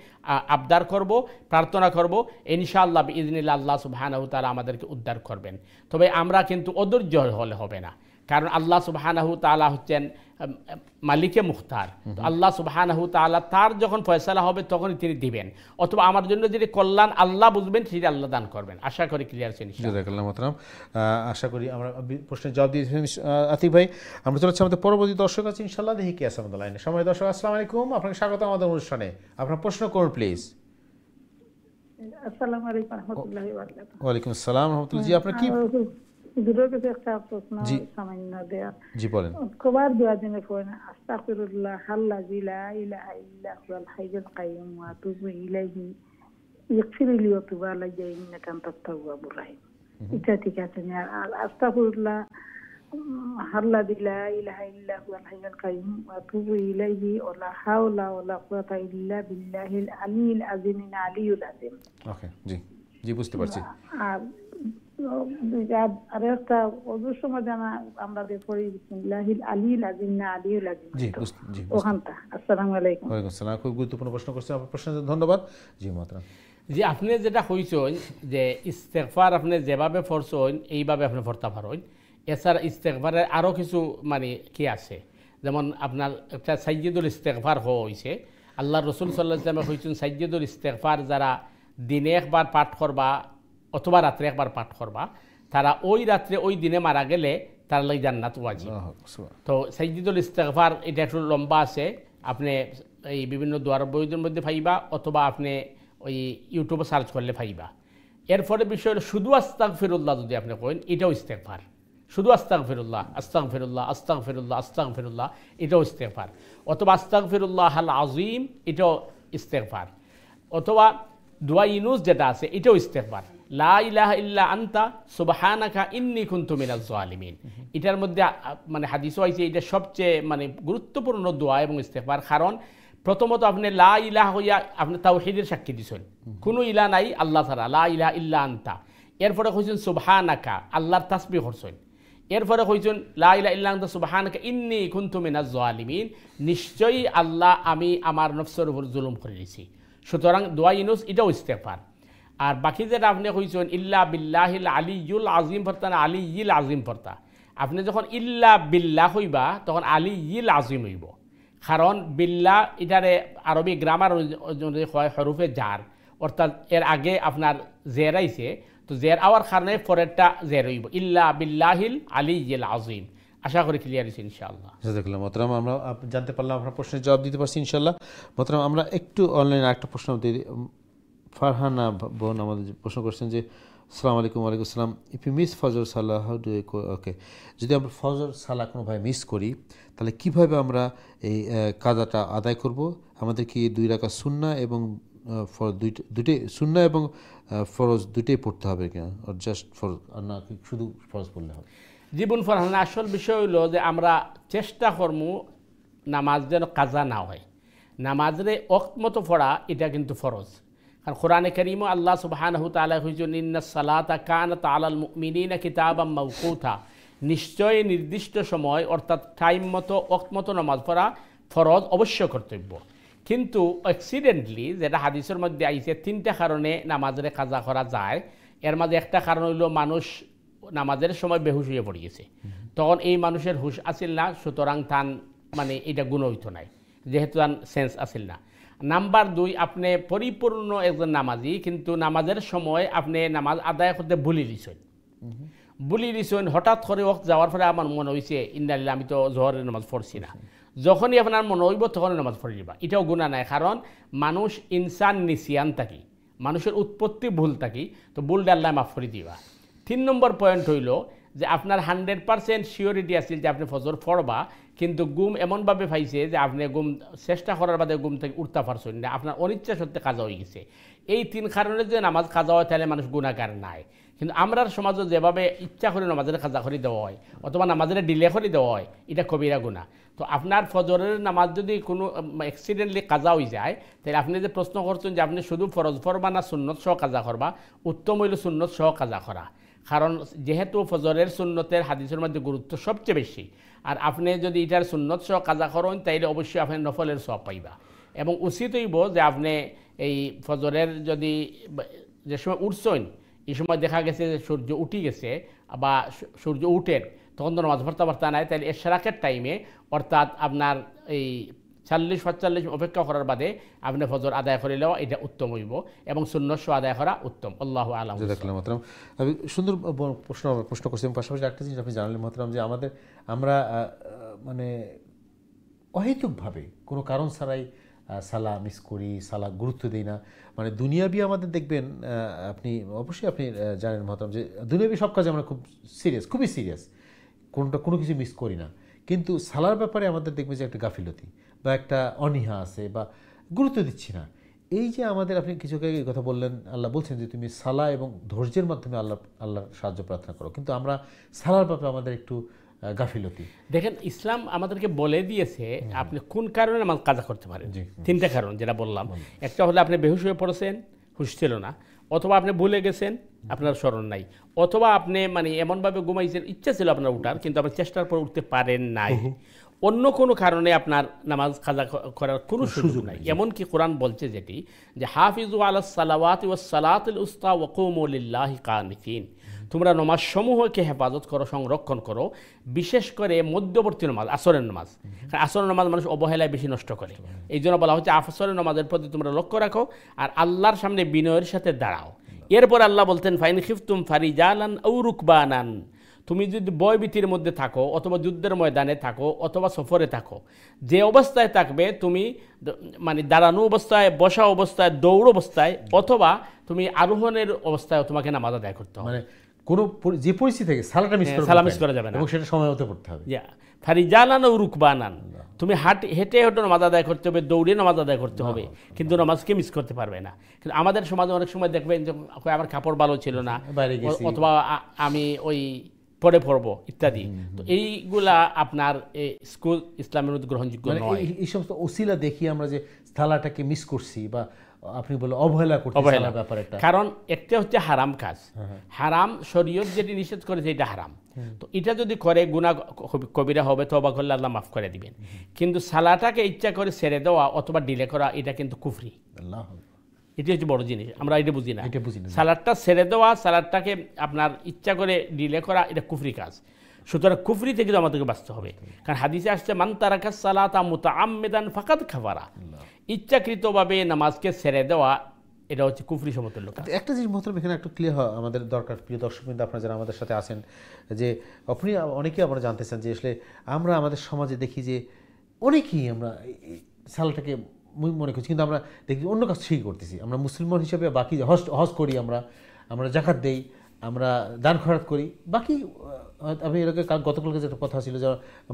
আবদার করব, প্রার্থনা করব। ইনশাআল্লাহ বিইজনিল্লাহ আল্লাহ সুবহানাহু তাআলা আমাদেরকে উদ্ধার করবেন। তবে আমরা কিন্তু অধৈর্য হলে হবে না, কারণ আল্লাহ সুবহানাহু তাআলা হচ্ছেন মালিকে মুখতার। আল্লাহ সুবহানাহু তাআলা তার যখন ফয়সালা হবে তখনই তিনি দিবেন, অথবা আমার জন্য যেটি কল্যাণ আল্লাহ বুঝবেন সেটি আল্লাহ দান করবেন। আশা করি ক্লিয়ার ছিল। জাযাকাল্লাহু মোহতারাম, আশা করি আমরা প্রশ্নের জবাব দিয়েছেন আতিক ভাই। আমরা চলে যাচ্ছি আমাদের পরবর্তী দর্শক আছে ইনশাআল্লাহ, দেখি কি আছে আমাদের লাইনে। সময় দর্শক, আসসালামু আলাইকুম, আপনাকে স্বাগত আমাদের অনুষ্ঠানে। আপনার প্রশ্ন করুন প্লিজ। আসসালামু আলাইকুম রাহমাতুল্লাহি ওয়া বারাকাতুহু। ওয়া আলাইকুম আসসালাম রাহমাতুল্লাহি। জি আপনার কি দুটোর কাছে একটা প্রশ্ন সামান্য দেয়া। জি বলেন। কবার দোয়া দিনে পড়েন আস্তাগফিরুল্লাহ আল্লাযী লা ইলাহা ইল্লা হুয়াল হাইয়ুল কাইয়্যুম ওয়া আতুবু ইলাইহি ইগফিরলি ওয়া তুব আলাইয়া ইন্নাকা আনতাত তাওয়াবুর রাহিম। এটা ঠিক আছে না? আস্তাগফিরুল্লাহ আল্লাযী লা ইলাহা ইল্লা হুয়াল হাইয়ুল কাইয়্যুম ওয়া আতুবু ইলাইহি ওয়া লা হাওলা ওয়া লা কুওয়াতা ইল্লা বিল্লাহিল আলিয়্যিল আযীম আলিয়্যুল আযীম। ওকে, জি জি বুঝতে পারছি। আর একটা অজুর সময় জানা আমরা পড়ি বিসমিল্লাহিল আলিয়্যিল আযীম না আলিয়্যুল আযীম। জি জি ওখানটা। আসসালামু আলাইকুম। ওয়া আলাইকুম আসসালাম। খুব গুরুত্বপূর্ণ প্রশ্ন করছেন, আপনার প্রশ্নের জন্য ধন্যবাদ। জি মোহতারাম। জি, আপনি যেটা কইছেন যে ইস্তেগফার আপনি যেভাবে পড়ছেন এইভাবে আপনি পড়তে পারেন। এছাড়া ইস্তেগফারের আরও কিছু মানে কি আছে, যেমন আপনার একটা সাইয়্যিদুল ইস্তেগফার হয়েছে। আল্লাহ রসুল সাল্লাল্লাহু আলাইহি ওয়াসাল্লাম কইছেন সাইয়্যিদুল ইস্তেগফার যারা দিনে একবার পাঠ করবা অথবা রাত্রে একবার পাঠ করবা, তারা ওই রাত্রে ওই দিনে মারা গেলে তার লাগি জান্নাত ওয়াজিব। তো সাইয়্যিদুল ইস্তেগফার এটা একটু লম্বা আছে, আপনি এই বিভিন্ন দোয়ার বইদের মধ্যে পাইবা অথবা আপনি ওই ইউটিউবে সার্চ করলে পাইবা। এরপরে বিষয় হলো শুধু আস্তাগফিরুল্লাহ যদি আপনি কইন, এটাও ইস্তেগফার। শুধু আস্তাগফিরুল্লাহ আস্তাগফিরুল্লাহ আস্তাগফিরুল্লাহ আস্তাগফিরুল্লাহ, এটাও ইস্তেগফার। অথবা আস্তাগফিরুল্লাহ আল আযীম, এটাও ইস্তেগফার। অথবা দোয়া ইউনুস যেটা আছে, এটাও ইস্তেগফার। লা ইলাহা ইল্লা আনতা সুবহানাকা ইন্নী কুনতু মিনাজ জালিমিন। এটার মধ্যে মানে হাদিসও আছে এটা সবচেয়ে মানে গুরুত্বপূর্ণ দোয়া এবং ইস্তেগফার, কারণ প্রথমত আপনি লা ইলাহা হইয়া আপনি তাওহীদের সাক্ষী দিছেন, কোনো ইলা নাই আল্লাহ ছাড়া, লা ইলাহা ইল্লা আনতা। এরপরে কইছেন সুবহানাকা, আল্লাহর তাসবিহ করছেন। এরপরে কইছেন লা ইলাহা ইল্লা আনতা সুবহানাকা ইন্নী কুনতু মিনাজ জালিমিন, নিশ্চয়ই আল্লাহ আমি আমার নফসের উপর জুলুম করে দিয়েছি। সুতরাং দোয়া ইউনুস এটাও ইস্তেগফার। আর বাকি যেটা আপনি কইছেন ইল্লা বিল্লাহিল আলিয়্যুল আযীম পড়তা না আলিয়্যিল আযীম পড়তা, আপনি যখন ইল্লা বিল্লাহ হইবা তখন আলিয়্যিল আযীম হইব। কারণ বিল্লাহ এটারে আরবি গ্রামার অনুযায়ী হয় হরুফে জার, অর্থাৎ এর আগে আপনার জের আইছে, তো জের আওয়ার কারণে পরেরটা জের হইব, ইল্লা বিল্লাহিল আলিয়্যিল আযীম। আশা করি ক্লিয়ার হয়েছে ইনশাআল্লাহ। জাযাকাল্লাহ মোহতারাম, আমরা জানতে পারলাম আপনার প্রশ্নের জবাব দিতে পারছি ইনশাআল্লাহ। মোহতারাম, আমরা একটু অনলাইনে আরেকটা প্রশ্ন দিই। ফারহানা বোন আমাদের প্রশ্ন করছেন যে আসসালামু আলাইকুম। ওয়ালাইকুম আসসালাম। ইফ ইউ মিস ফজর সালাহ হাউ ডু ইউ ওকে, যদি আমরা ফজর সালাহ কোনোভাবে মিস করি তাহলে কিভাবে আমরা এই কাজাটা আদায় করব? আমাদের কি 2 রাকাত সুন্নাহ এবং দুইটাই সুন্নাহ এবং ফরজ দুইটাই পড়তে হবে কিনা, আর জাস্ট ফরজ, আর না শুধু ফরজ পড়লে হবে? জীবন ফারহানা, আসল বিষয় হইল যে আমরা চেষ্টা করবো নামাজ যেন কাজা না হয়। নামাজরে ওয়াক্ত মতো পড়া এটা কিন্তু ফরজ। কারণ কোরআনে কারীমে আল্লাহ সুবহানাহু ওয়া তাআলা কইছেন ইন্নাস সালাতা কানাত আলাল মুমিনিনা কিতাবাম মাওকুতা, নিশ্চয় নির্দিষ্ট সময় অর্থাৎ টাইম মতো ওয়াক্ত মতো নামাজ পড়া ফরজ, অবশ্য কর্তব্য। কিন্তু অ্যাক্সিডেন্টলি যেটা হাদিসের মধ্যে আইছে 3টা কারণে নামাজরে কাজা করা যায়। এর মাঝে একটা কারণ হইল মানুষ নামাজের সময় বেহুশ হয়ে পড়ে গেছে, তখন এই মানুষের হুশ আসিল না, সুতরাং তান মানে এটা গুণ হইতো নাই, যেহেতু তার সেন্স আসিল না। নাম্বার 2, আপনি পরিপূর্ণ একজন নামাজি কিন্তু নামাজের সময় আপনি নামাজ আদায় করতে ভুলি দিছেন, হঠাৎ করে ওয়াক্ত যাওয়ার পরে আমার মনে হয়েছে ইন্নালিল্লাহ আমি তো জোহরের নামাজ পড়ছি না, যখনই আপনার মনে হইব তখনই নামাজ পড়ে দিবা, এটাও গুনাহ নাই। কারণ মানুষ ইনসান নিসিয়ান থাকি, মানুষের উৎপত্তি ভুল থাকি, তো ভুলটা আল্লাহ মাফ করে দিবা। 3 নম্বর পয়েন্ট হইল যে আপনার 100% শিওরিটি আছিল যে আপনি ফজর পড়বা, কিন্তু ঘুম এমনভাবে পাইছে যে আপনি ঘুম চেষ্টা করার বাদে ঘুম থেকে উঠতে পারছেন না, আপনার অনিচ্ছা সত্ত্বে কাজা হয়ে গেছে। এই 3 কারণে যে নামাজ কাজা হয় তাহলে মানুষ গুনাহগার নাই। কিন্তু আমরার সমাজে যেভাবে ইচ্ছা করে নামাজের কাজা করে দেওয়া হয় অথবা নামাজের ডিলে করে দেওয়া হয়, এটা কবিরা গুনাহ। তো আপনার ফজরের নামাজ যদি কোনো অ্যাক্সিডেন্টলি কাজা হয়ে যায়, তাহলে আপনি যে প্রশ্ন করছেন যে আপনি শুধু ফরজ পড়বা না সুন্নত সহ কাজা করবা, উত্তম হইল সুন্নত সহ কাজা করা। কারণ যেহেতু ফজরের সুন্নতের হাদিসের মধ্যে গুরুত্ব সবচেয়ে বেশি, আর আপনি যদি এটার সুন্নত সহ কাজা করেন তাইলে অবশ্যই আপনি নফলের সওয়াব পাইবা। এবং উচিত হইব যে আপনি এই ফজরের যদি যে সময় উঠছেন এই সময় দেখা গেছে যে সূর্য উঠে গেছে বা সূর্য উঠেন, তখন তো নামাজ পড়তে নাই, তাহলে এশরাকের টাইমে অর্থাৎ আপনার এই 40-45 অপেক্ষা করার বাদে আপনি ফজর আদায় করে নেওয়া এটা উত্তম হইব এবং সুন্নত সহ আদায় করা উত্তম। আল্লাহু আ'লাম। জাযাকাল্লাহ মোহতারাম, আমি সুন্দর প্রশ্ন করছি। পাশাপাশি একটা জিনিস আপনি জানালেন মোহতারাম যে আমরা মানে অহেতুকভাবে কোনো কারণ ছাড়াই সালা মিস করি, সালা গুরুত্ব দিই না। মানে দুনিয়াবি আমাদের দেখবেন, আপনি অবশ্যই আপনি জানেন মোহতারাম যে দুনিয়াবি সব কাজে আমরা খুব সিরিয়াস, খুবই সিরিয়াস, কোনো কিছু মিস করি না। কিন্তু সালার ব্যাপারে আমাদের দেখবে যে একটা গাফিলতি বা একটা অনীহা আছে বা গুরুত্ব দিচ্ছি না। এই যে আমাদের, আপনি কিছু আগে কথা বললেন, আল্লাহ বলছেন যে তুমি সালা এবং ধৈর্যের মাধ্যমে আল্লাহর সাহায্য প্রার্থনা করো, কিন্তু আমরা সালার ব্যাপারে আমাদের একটু গাফিলতি। দেখেন, ইসলাম আমাদেরকে বলে দিয়েছে আপনি কোন কারণে নামাজ কাজা করতে পারেন। 3টা কারণ যেটা বললাম, একটা হলে আপনি বেহুশ হয়ে পড়েছেন, হুশ ছিল না, অথবা আপনি ভুলে গেছেন, আপনার স্মরণ নাই, অথবা আপনি মানে এমনভাবে ঘুমাইছেন ইচ্ছা ছিল আপনার উঠার কিন্তু আপনি চেষ্টার পর উঠতে পারেন নাই, অন্য কোনো কারণে আপনার নামাজ কাজা করার কোনো সুযোগ নাই। এমনকি কোরআন বলছে যেটি যে হাফিজু আলাস সালাওয়াতি ওয়াস সালাতুল উস্তা ওয়া কুমু লিল্লাহি কানিতিন, তোমরা নামাজ সমূহকে হেফাজত করো, সংরক্ষণ করো, বিশেষ করে মধ্যবর্তী নামাজ আসরের নামাজ। আসরের নামাজ মানুষ অবহেলায় বেশি নষ্ট করে, এই জন্য বলা হচ্ছে আসরের নামাজের প্রতি তোমরা লক্ষ্য রাখো আর আল্লাহর সামনে বিনয়ের সাথে দাঁড়াও। এরপর আল্লাহ বলতেন ফাইন খিফতুম ফারিজালান আও রুকবানান, তুমি যদি ভয়ভীতির মধ্যে থাকো অথবা যুদ্ধের ময়দানে থাকো অথবা সফরে থাকো, যে অবস্থায় থাকবে তুমি মানে দাঁড়ানো অবস্থায়, বসা অবস্থায়, দৌড় অবস্থায় অথবা তুমি আরোহণের অবস্থায় তোমাকে নামাজ আদায় করতে হবে। মানে কোনো যে পরিস্থিতি থেকে সালাটা মিস করা যাবে না এবং সেটা সময় মতো পড়তে হবে। ফারিজালান ও রুকবানান, তুমি হেঁটে হেঁটে নামাজ আদায় করতে হবে, দৌড়ে নামাজ আদায় করতে হবে, কিন্তু নামাজকে মিস করতে পারবে না। কিন্তু আমাদের সমাজে অনেক সময় দেখবেন যে আমার কাপড় ভালো ছিল না, অথবা আমি ওই পরে পড়ব ইত্যাদি। তো এইগুলা আপনার স্কুল ইসলামের মধ্যে গ্রহণযোগ্য নয়। এই সমস্ত ওসিলা দেখি আমরা যে সালাটাকে মিস করছি বা আপনি বলে অবহেলা করছি সালার ব্যাপারে, কারণ একটা হচ্ছে হারাম কাজ, হারাম শরীয়ত যেটি নিষেধ করেছে এটা হারাম। তো এটা যদি করে গুনাহ কবিরা হবে, তওবা করলে আল্লাহ মাফ করে দিবেন। কিন্তু সালাটাকে ইচ্ছা করে ছেড়ে দেওয়া অথবা ডিলে করা এটা কিন্তু কুফরি। আল্লাহ, এটি হচ্ছে বড় জিনিস, আমরা এটা বুঝি না। এটা বুঝি না। সালাদটা ছেড়ে দেওয়া, সালাদটাকে আপনার ইচ্ছা করে ডিলে করা এটা কুফরি কাজ। সুতরাং কুফরি থেকে তো আমাদেরকে বাঁচতে হবে, কারণ হাদিসে আসছে মান তারাকা সালাতা মুতাআম্মিদান ফাকাদ কাফারা। ইচ্ছাকৃতভাবে নামাজকে ছেড়ে দেওয়া এটা হচ্ছে কুফরি সমতুল্য কাজ। একটা জিনিস মোহতারাম এখানে একটু ক্লিয়ার হয় আমাদের দরকার, প্রিয় দর্শকবৃন্দ আপনারা যারা আমাদের সাথে আছেন, যে আপনি অনেকেই আমরা জানতে চান যে আসলে আমরা আমাদের সমাজে দেখি যে অনেকেই আমরা সালাটাকে মনে করছি, কিন্তু আমরা দেখি অন্য কাজ ঠিকই করতেছি। আমরা মুসলমান হিসেবে বাকি হজ করি, আমরা জাকাত দেই, আমরা দান খয়রাত করি, বাকি আমি এরকম গতকালকে যেটা কথা ছিল যে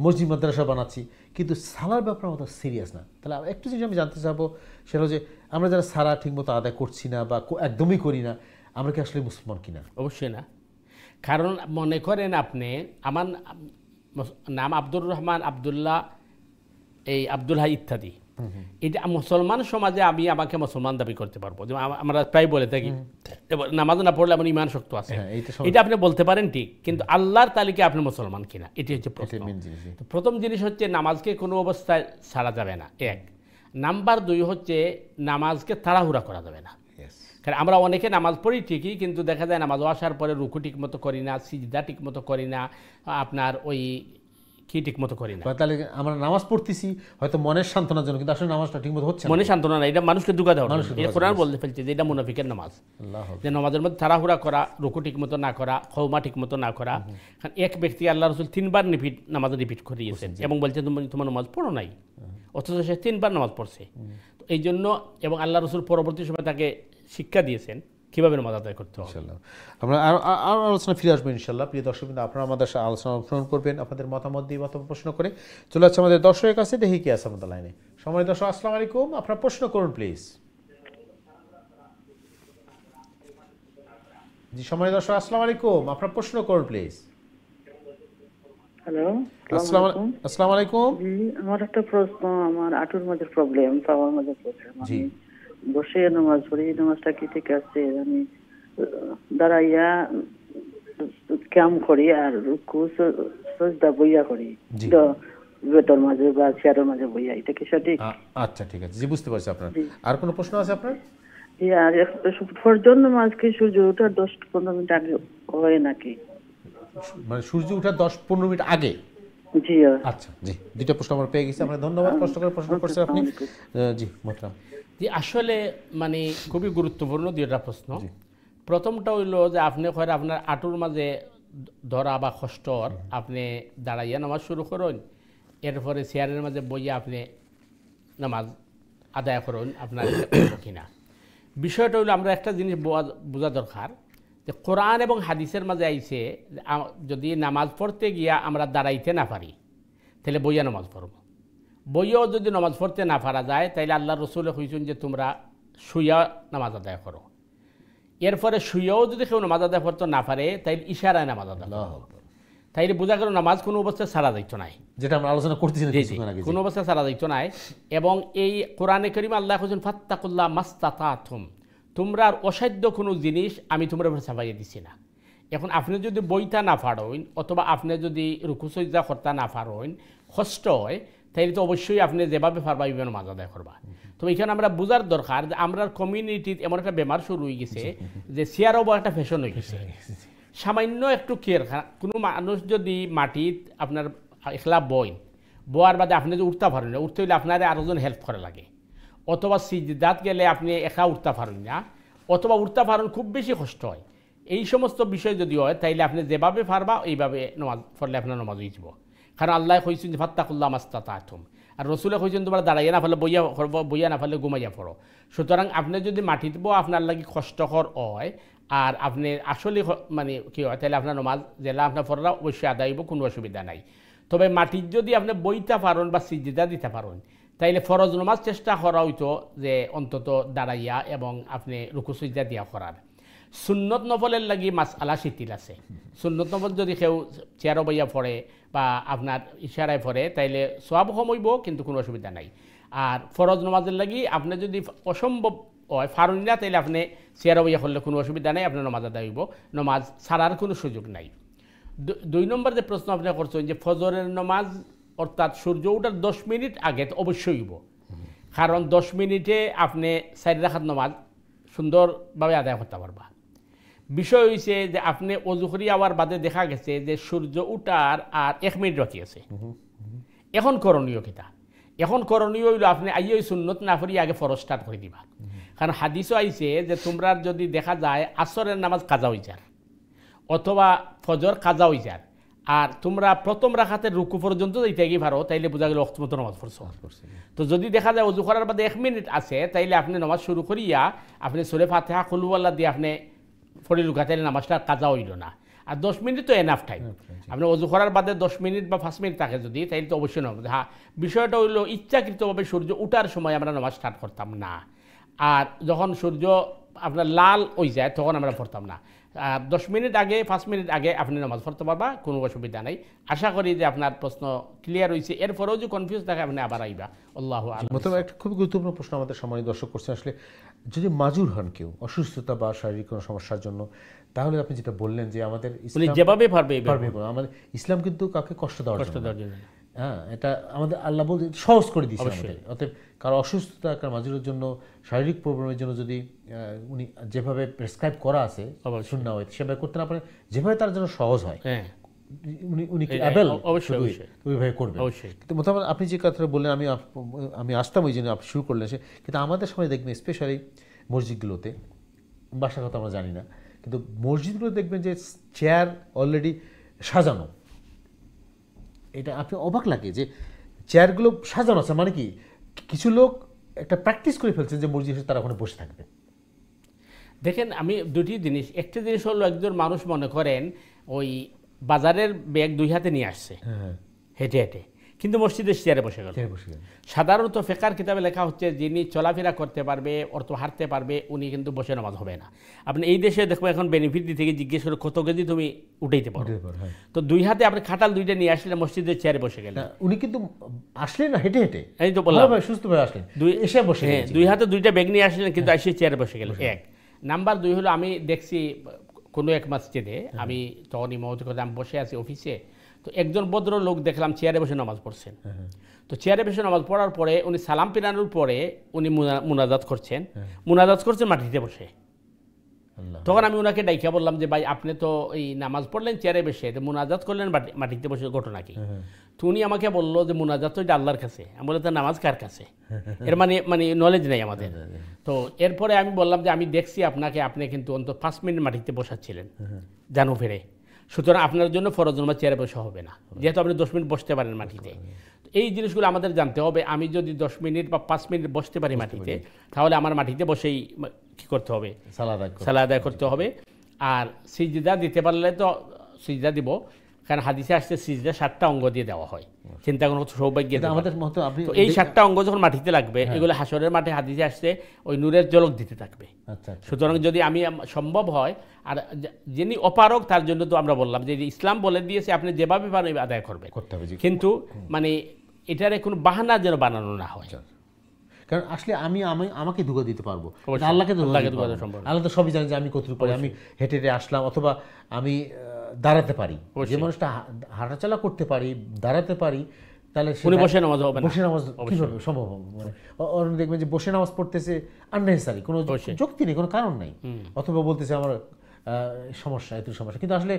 মসজিদ মাদ্রাসা বানাচ্ছি, কিন্তু সালার ব্যাপারে আমরা সিরিয়াস না। তাহলে একটু জিনিস আমি জানতে চাবো, সেটা হচ্ছে আমরা যারা সালা ঠিকমতো আদায় করছি না বা একদমই করি না, আমরা কি আসলে মুসলমান কিনা? অবশ্যই না। কারণ মনে করেন আপনি, আমার নাম আব্দুর রহমান, আবদুল্লাহ, এই আব্দুল হাই ইত্যাদি, এটা মুসলমান সমাজে আমি আমাকে মুসলমান দাবি করতে পারবো। যেমন আমরা প্রায় বলে থাকি নামাজ না পড়লে আমার ইমান শক্ত আছে, এটা আপনি বলতে পারেন ঠিক, কিন্তু আল্লাহর তালিকায় আপনি মুসলমান কিনা এটি হচ্ছে প্রশ্ন। প্রথম জিনিস হচ্ছে নামাজকে কোনো অবস্থায় ছাড়া যাবে না, এক। নাম্বার দুই হচ্ছে নামাজকে তাড়াহুড়া করা যাবে না। কারণ আমরা অনেকে নামাজ পড়ি ঠিকই, কিন্তু দেখা যায় নামাজ আসার পরে রুকু ঠিক মতো করি না, সিজদা ঠিক মতো করি না, আপনার ওই কি ঠিক মতো করি না। তাহলে আমরা নামাজ পড়তেছি হয়তো মনের সান্ত্বনার জন্য, কিন্তু আসলে নামাজটা ঠিক মতো হচ্ছে না। মনে সান্ত্বনা না, এটা মানুষকে দুঃখা দেওয়া। এটা কোরআন বলতে ফেলছে যে এটা মুনাফিকের নামাজ, যে নামাজের মধ্যে তাড়াহুড়া করা, রুকু ঠিক মতো না করা, খৌমা ঠিক মতো না করা। কারণ এক ব্যক্তি আল্লাহ রসুল 3 বার নামাজ রিপিট করিয়েছেন এবং বলছেন তুমি তোমার নামাজ পড়ো নাই, অথচ সে 3 বার নামাজ পড়ছে। তো এই জন্য, এবং আল্লাহ রসুল পরবর্তী সময় তাকে শিক্ষা দিয়েছেন কীভাবে নামাজ আদায় করতে হবে। ইনশাআল্লাহ আমরা আরও আলোচনা ফিরে আসবো ইনশাআল্লাহ। প্রিয় দর্শকবৃন্দ, আপনারা আমাদের আলোচনা অংশগ্রহণ করবেন, আপনাদের মতামত দিয়ে মতামত প্রশ্ন করে চলে যাচ্ছে আমাদের দর্শকের কাছে। দেখি কি আছে আমাদের লাইনে। সময় দর্শক, আসসালামু আলাইকুম, আপনার প্রশ্ন করুন প্লিজ। জি সময় দর্শক, আসসালামু আলাইকুম, আপনার প্রশ্ন করুন প্লিজ। হ্যালো, আসসালামু আলাইকুম। জি, আমার একটা প্রশ্ন। আমার হাঁটুর মধ্যে প্রবলেম, পাওয়ার মধ্যে প্রবলেম। আমি বসে নামাজ পড়ি, নামাজটা কি ঠিক আছে? আমি দাঁড়াইয়া কাম করি আর রুকু সাজদা বইয়া করি, বেতর মাঝে বা চেয়ারের মাঝে বইয়া, এটা কি সঠিক? আচ্ছা ঠিক আছে, জি বুঝতে পারছি। আপনার আর কোনো প্রশ্ন আছে আপনার? জি, আর ফজর নামাজ কি সূর্য ওঠার 10-15 মিনিট আগে হয় নাকি? মানে সূর্য ওঠার 10-15 মিনিট আগে? জি। আচ্ছা জি, দুইটা প্রশ্ন আমরা পেয়ে গেছি। আপনার ধন্যবাদ, কষ্ট করে প্রশ্ন করছেন আপনি। জি মোহতারাম। জি আসলে মানে খুবই গুরুত্বপূর্ণ দুইটা প্রশ্ন। প্রথমটা হইল যে আপনি হয় আপনার আঁটুর মাঝে ধরা বা কষ্টর, আপনি দাঁড়াইয়া নামাজ শুরু করুন, এরপরে চেয়ারের মাঝে বইয়া আপনি নামাজ আদায় করুন, আপনার কিনা। বিষয়টা হইলো আমরা একটা জিনিস বোঝা দরকার, যে কোরআন এবং হাদিসের মাঝে আইছে যদি নামাজ পড়তে গিয়া আমরা দাঁড়াইতে না পারি তাহলে বইয়া নামাজ পড়ব। বইয়াও যদি নামাজ পড়তে না পারা যায় তাইলে আল্লাহ রসুলে কইছেন যে তোমরা শুইয়া নামাজ আদায় করো। এরপরে শুইয়াও যদি কেউ নামাজ আদায় করতে না পারে তাইলে ইশারায় নামাজ আদায় করো। তাইলে বোঝা গেল নামাজ কোনো অবস্থায় ছাড়া যাইতো নাই, যেটা আমরা আলোচনা করতেছি কোনো অবস্থায় ছাড়া যাইতো নাই। এবং এই কোরআনে কারীমে আল্লাহ কইছেন ফাত্তাকুল্লাহ মাস্তাতাতুম, তোমরা অসাধ্য কোনো জিনিস আমি তোমরা ছাপাইয়ে দিছি না। এখন আপনি যদি বইটা না পারেন অথবা আপনি যদি রুকু সাজদা করতে না পারেন, কষ্ট হয়, তাইলে তো অবশ্যই আপনি যেভাবে পারবা এইভাবে নামাজ আদায় করবা। তো এখানে আমরা বোঝার দরকার যে আমরা কমিউনিটিতে এমন একটা বেমার শুরু হয়ে গেছে যে চেয়ারও বড় একটা ফ্যাশন হয়ে গেছে। সামান্য একটু কেয়ার, কোনো মানুষ যদি মাটিত আপনার একলা বয়ার বাদে আপনি যদি উঠতে পারেন না, উঠতে হইলে আপনার আরেকজন হেল্প করে লাগে, অথবা সিজদাত গেলে আপনি একা উঠতে পারেন না, অথবা উঠতে পারেন খুব বেশি কষ্ট হয়। এই সমস্ত বিষয় যদি হয় তাইলে আপনি যেভাবে পারবা এইভাবে নামাজ পড়লে আপনার নামাজ হয়ে যাব। কারণ আল্লাহ কইছেন যে ফাত্তাকুল্লাহ মাস্তাতাতুম, আর রসুলে কইছেন তোমরা দাঁড়াইয়া না পারলে বইয়া না পারলে ঘুমাইয়া পড়ো। সুতরাং আপনি যদি মাটিত আপনার লাগি কষ্টকর হয় আর আপনি আসলে মানে কী হয় তাহলে আপনার নামাজ জেলা আপনার পড়া অবশ্যই আদায় হইব, কোনো অসুবিধা নাই। তবে মাটির যদি আপনি বইতে পারেন বা সিজদা দিতে পারেন তাইলে ফরজ নামাজ চেষ্টা করা হইতো যে অন্তত দাঁড়াইয়া এবং আপনি রুকু সিজদা দিয়া করার। সুন্নত নফলের লাগি মাসআলা শিথিল আছে। সুন্নত নফল যদি কেউ চেয়ারও বইয়া পড়ে বা আপনার ইশারায় পড়ে তাইলে সওয়াব কম হইব, কিন্তু কোনো অসুবিধা নাই। আর ফরজ নমাজের লাগি আপনি যদি অসম্ভব হয় ফারুন না, তাইলে আপনি চেয়ারও বইয়া করলে কোনো অসুবিধা নাই, আপনার নমাজ আদায় হইব, নমাজ ছাড়ার কোনো সুযোগ নাই। 2 নম্বর যে প্রশ্ন আপনি করছেন যে ফজরের নমাজ অর্থাৎ সূর্য ওঠার 10 মিনিট আগে তো অবশ্যই হইব, কারণ 10 মিনিটে আপনি 4 রাকাত নমাজ সুন্দরভাবে আদায় করতে পারবা। বিষয় হইছে যে আপনি অজু করি আবার বাদে দেখা গেছে যে সূর্য উঠার আর 1 মিনিট বাকি আছে। এখন করণীয় কিতা? এখন করণীয় হইল আপনি আইয়ে সুন্নত না করি আগে ফরজ স্টার্ট করে দিবা। কারণ হাদিসও আইছে যে তোমরা যদি দেখা যায় আসরের নামাজ কাজা হয়ে যার অথবা ফজর কাজা হয়ে যার, আর তোমরা প্রথম রাকাতের রুকু পর্যন্ত যাইতে গিয়ে পারো, তাইলে বোঝা গেল ওয়াক্ত মতো নামাজ পড়ছো। তো যদি দেখা যায় অজু করার বাদে 1 মিনিট আছে, তাইলে আপনি নামাজ শুরু করিয়া আপনি সূরা ফাতিহা কুল হুয়াল্লাহ দিয়ে আপনি পড়ে লুকা, তাইলে নামাজটা কাজা হইল না। আর 10 মিনিট তো এনাফ টাইম। আপনি অজু করার বাদে 10 মিনিট বা 5 মিনিট থাকে যদি, তাইলে তো অবশ্যই নামাজ। হ্যাঁ, বিষয়টা হইল ইচ্ছাকৃতভাবে সূর্য উঠার সময় আমরা নামাজ স্টার্ট করতাম না, আর যখন সূর্য আপনার লাল হয়ে যায় তখন আমরা পড়তাম না। 10 মিনিট আগে 5 মিনিট আগে আপনি নামাজ পড়তে পারবা, কোনো অসুবিধা নাই। আশা করি যে আপনার প্রশ্ন ক্লিয়ার হয়েছে। এরপরেও যে কনফিউজ থাকে আপনি আবার আইবা। আল্লাহু আ'লাম। প্রথমে একটা খুবই গুরুত্বপূর্ণ প্রশ্ন আমাদের সম্মানিত দর্শক করছেন, আসলে যদি মাজুর হন কেউ অসুস্থতা বা শারীরিক কোনো সমস্যার জন্য, তাহলে আপনি যেটা বললেন যে আমাদের যেভাবে পারবে আমাদের ইসলাম কিন্তু কাউকে কষ্ট দেওয়ার জন্য, জন্য। হ্যাঁ, এটা আমাদের আল্লাহ বলতে সহজ করে দিয়েছে আমাদের। অতএব কারো অসুস্থতা, কারো মাজুরের জন্য, শারীরিক প্রবলেমের জন্য যদি উনি যেভাবে প্রেসক্রাইব করা আছে সুন্নাহ হয় সেভাবে করতে না পারেন, যেভাবে তার জন্য সহজ হয় উনি কি অ্যাবেল ওইভাবে করবেন। কিন্তু মোটামুটি আপনি যে কথাটা বললেন আমি আসতাম ওই জন্য আপনি শুরু করলেন সে, কিন্তু আমাদের সময় দেখবেন স্পেশালি মসজিদগুলোতে, বাসার কথা আমরা জানি না, কিন্তু মসজিদগুলো দেখবেন যে চেয়ার অলরেডি সাজানো। এটা আপনি অবাক লাগে যে চেয়ারগুলো সাজানো আছে, মানে কি কিছু লোক একটা প্র্যাকটিস করে ফেলছেন যে মসজিদে তারা ওখানে বসে থাকবে। দেখেন, আমি দুটি জিনিস, একটা জিনিস হলো একজন মানুষ মনে করেন ওই বাজারের ব্যাগ 2 হাতে নিয়ে আসছে হেঁটে হেঁটে, কিন্তু মসজিদের চেয়ারে বসে গেল। সাধারণত ফিকহের কিতাবে লেখা হচ্ছে যিনি চলাফেরা করতে পারবে, অর্থ হাঁটতে পারবে, উনি কিন্তু বসে নামাজ হবে না। আপনি এই দেশে দেখবো এখন বেনিফিট দিতে গিয়ে জিজ্ঞেস করে কত কেজি তুমি উঠাইতে পারো, তো 2 হাতে আপনি খাটাল 2টা নিয়ে আসলে মসজিদের চেয়ারে বসে গেলেন। উনি কিন্তু আসলেন না হেঁটে হেঁটে, এই তো বললাম সুস্থভাবে আসলেন, এসে বসে 2 হাতে 2টা ব্যাগ নিয়ে আসলেন, কিন্তু এসে চেয়ারে বসে গেলেন। 1 নাম্বার 2 হলো আমি দেখছি কোনো এক মসজিদে, আমি তখন ইমামতি করতে আমি বসে আছি অফিসে, তো একজন ভদ্র লোক দেখলাম চেয়ারে বসে নামাজ পড়ছেন। তো চেয়ারে বসে নামাজ পড়ার পরে উনি সালাম পিরানোর পরে উনি মুনাজাত করছেন মাটিতে বসে। তখন আমি ওনাকে ডাইকা বললাম যে ভাই আপনি তো এই নামাজ পড়লেন চেয়ারে বসে, মুনাজাত করলেন মাটিতে বসে, ঘটনা কি? তো উনি আমাকে বললো যে মুনাজাত তো এটা আল্লাহর কাছে। আমি বললাম তো নামাজ কার কাছে? এর মানে নলেজ নেই আমাদের। তো এরপরে আমি বললাম যে আমি দেখছি আপনাকে, আপনি কিন্তু অন্তত 5 মিনিট মাটিতে বসাচ্ছিলেন জানো ফেরে, সুতরাং আপনার জন্য ফরজ নামাজ চেয়ারে বসা হবে না, যেহেতু আপনি 10 মিনিট বসতে পারেন মাটিতে। এই জিনিসগুলো আমাদের জানতে হবে। আমি যদি 10 মিনিট বা 5 মিনিট বসতে পারি মাটিতে, তাহলে আমার মাটিতে বসেই কি করতে হবে? সালাত আদায় করতে হবে। আর সিজদা দিতে পারলে তো সিজদা দিব, কারণ হাদিসে আসছে সিজদা 7টা অঙ্গ দিয়ে দেওয়া হয়। চিন্তা কোনো সৌভাগ্য আমাদের মতো। এই 7টা অঙ্গ যখন মাটিতে লাগবে, এগুলো হাসরের মাঠে হাদিসে আসছে ওই নূরের ঝলক দিতে থাকবে। সুতরাং যদি আমি সম্ভব হয়, আর যিনি অপারক তার জন্য তো আমরা বললাম যে ইসলাম বলে দিয়েছে আপনি যেভাবে পারেন আদায় করবেন, কিন্তু মানে এটার কোনো বাহানা যেন বানানো না হয়। কারণ আসলে আমাকে ধোঁকা দিতে পারবো, আল্লাহকে আল্লাহ তো সবই জানে যে আমি কতটুকু পারি। আমি হেঁটে হেঁটে আসলাম, অথবা আমি দাঁড়াতে পারি, যে মানুষটা হাঁটাচলা করতে পারি, দাঁড়াতে পারি, তাহলে বসে নামাজ কিভাবে সম্ভব হবে? মানে দেখবেন যে বসে নামাজ পড়তেছে আননেসেসারি, কোনো যুক্তি নেই, কোনো কারণ নেই, অথবা বলতেছে আমার সমস্যা, এত সমস্যা, কিন্তু আসলে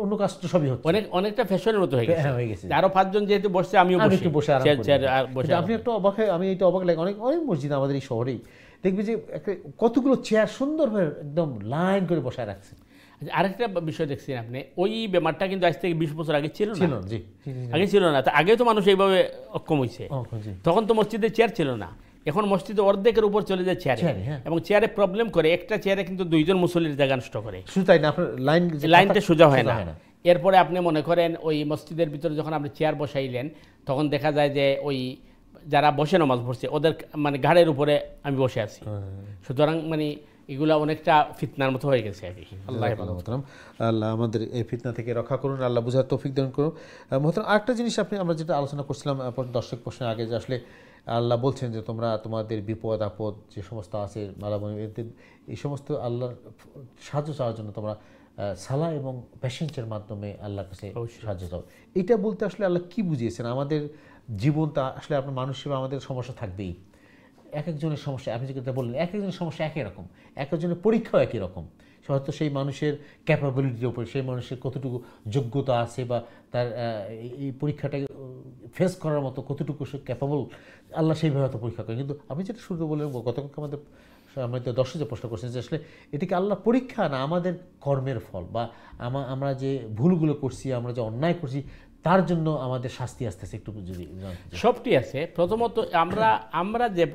অন্য কাজ তো সবই হচ্ছে। অনেকটা ফ্যাশনের মতো হয়ে গেছে। আরো 5 জন যেহেতু বসছে, আমিও বসে আপনি একটু অবাক, আমি এটা অবাক লাগে। অনেক মসজিদ আমাদের এই শহরেই দেখবি যে কতগুলো চেয়ার সুন্দরভাবে একদম লাইন করে বসায় রাখছে। আরেকটা বিষয় দেখছেন আপনি, ওই ব্যাপারটা কিন্তু আজ থেকে 20 বছর আগে ছিল না। আগে ছিল না, আগে তো মানুষ এইভাবে অক্ষম হয়েছে, তখন তো মসজিদে চেয়ার ছিল না। এখন মসজিদে অর্ধেকের উপর চলে যায় চেয়ারে, এবং চেয়ারে প্রবলেম করে, একটা চেয়ারে কিন্তু 2 জন মুসল্লির জায়গা নষ্ট করে, লাইনটা সোজা হয় না। এরপরে আপনি মনে করেন ওই মসজিদের ভিতরে যখন আপনি চেয়ার বসাইলেন, তখন দেখা যায় যে ওই যারা বসে নামাজ পড়ছে ওদের মানে ঘাড়ের উপরে আমি বসে আছি। সুতরাং মানে এগুলা অনেকটা ফিতনার মতো হয়ে গেছে আর কি। আল্লাহ মোহতারাম, আল্লাহ আমাদের এই ফিতনা থেকে রক্ষা করুন, আল্লাহ বুঝার তৌফিক দান করুন। মোহতারাম, আরেকটা জিনিস আমরা যেটা আলোচনা করছিলাম দর্শক প্রশ্নের আগে, যে আসলে আল্লাহ বলছেন যে তোমরা তোমাদের বিপদ আপদ যে সমস্ত আছে এই সমস্ত আল্লাহর সাহায্য চাওয়ার জন্য তোমরা সালাহ এবং পেশেন্সের মাধ্যমে আল্লাহর কাছে সাহায্য চাও। এটা বলতে আসলে আল্লাহ কি বুঝিয়েছেন? আমাদের জীবনটা আসলে আপনার মানুষ হিসেবে আমাদের সমস্যা থাকবেই, এক একজনের সমস্যা, আপনি যেটা বললেন এক একজনের সমস্যা একই রকম, এক একজনের পরীক্ষাও একই রকম। হয়তো সেই মানুষের ক্যাপাবিলিটির ওপর, সেই মানুষের কতটুকু যোগ্যতা আছে বা তার এই পরীক্ষাটাকে ফেস করার মতো কতটুকু সে ক্যাপাবল, আল্লাহ সেইভাবে হয়তো পরীক্ষা করেন। কিন্তু আপনি যেটা শুরুতে বললেন, গতকালকে আমাদের দর্শক যে প্রশ্ন করছেন যে আসলে এটাকে আল্লাহ পরীক্ষা না আমাদের কর্মের ফল, বা আমরা যে ভুলগুলো করছি, আমরা যে অন্যায় করছি তার জন্য আমাদের শাস্তি আসতেছে, একটু যদি সবটি আছে। প্রথমত আমরা যে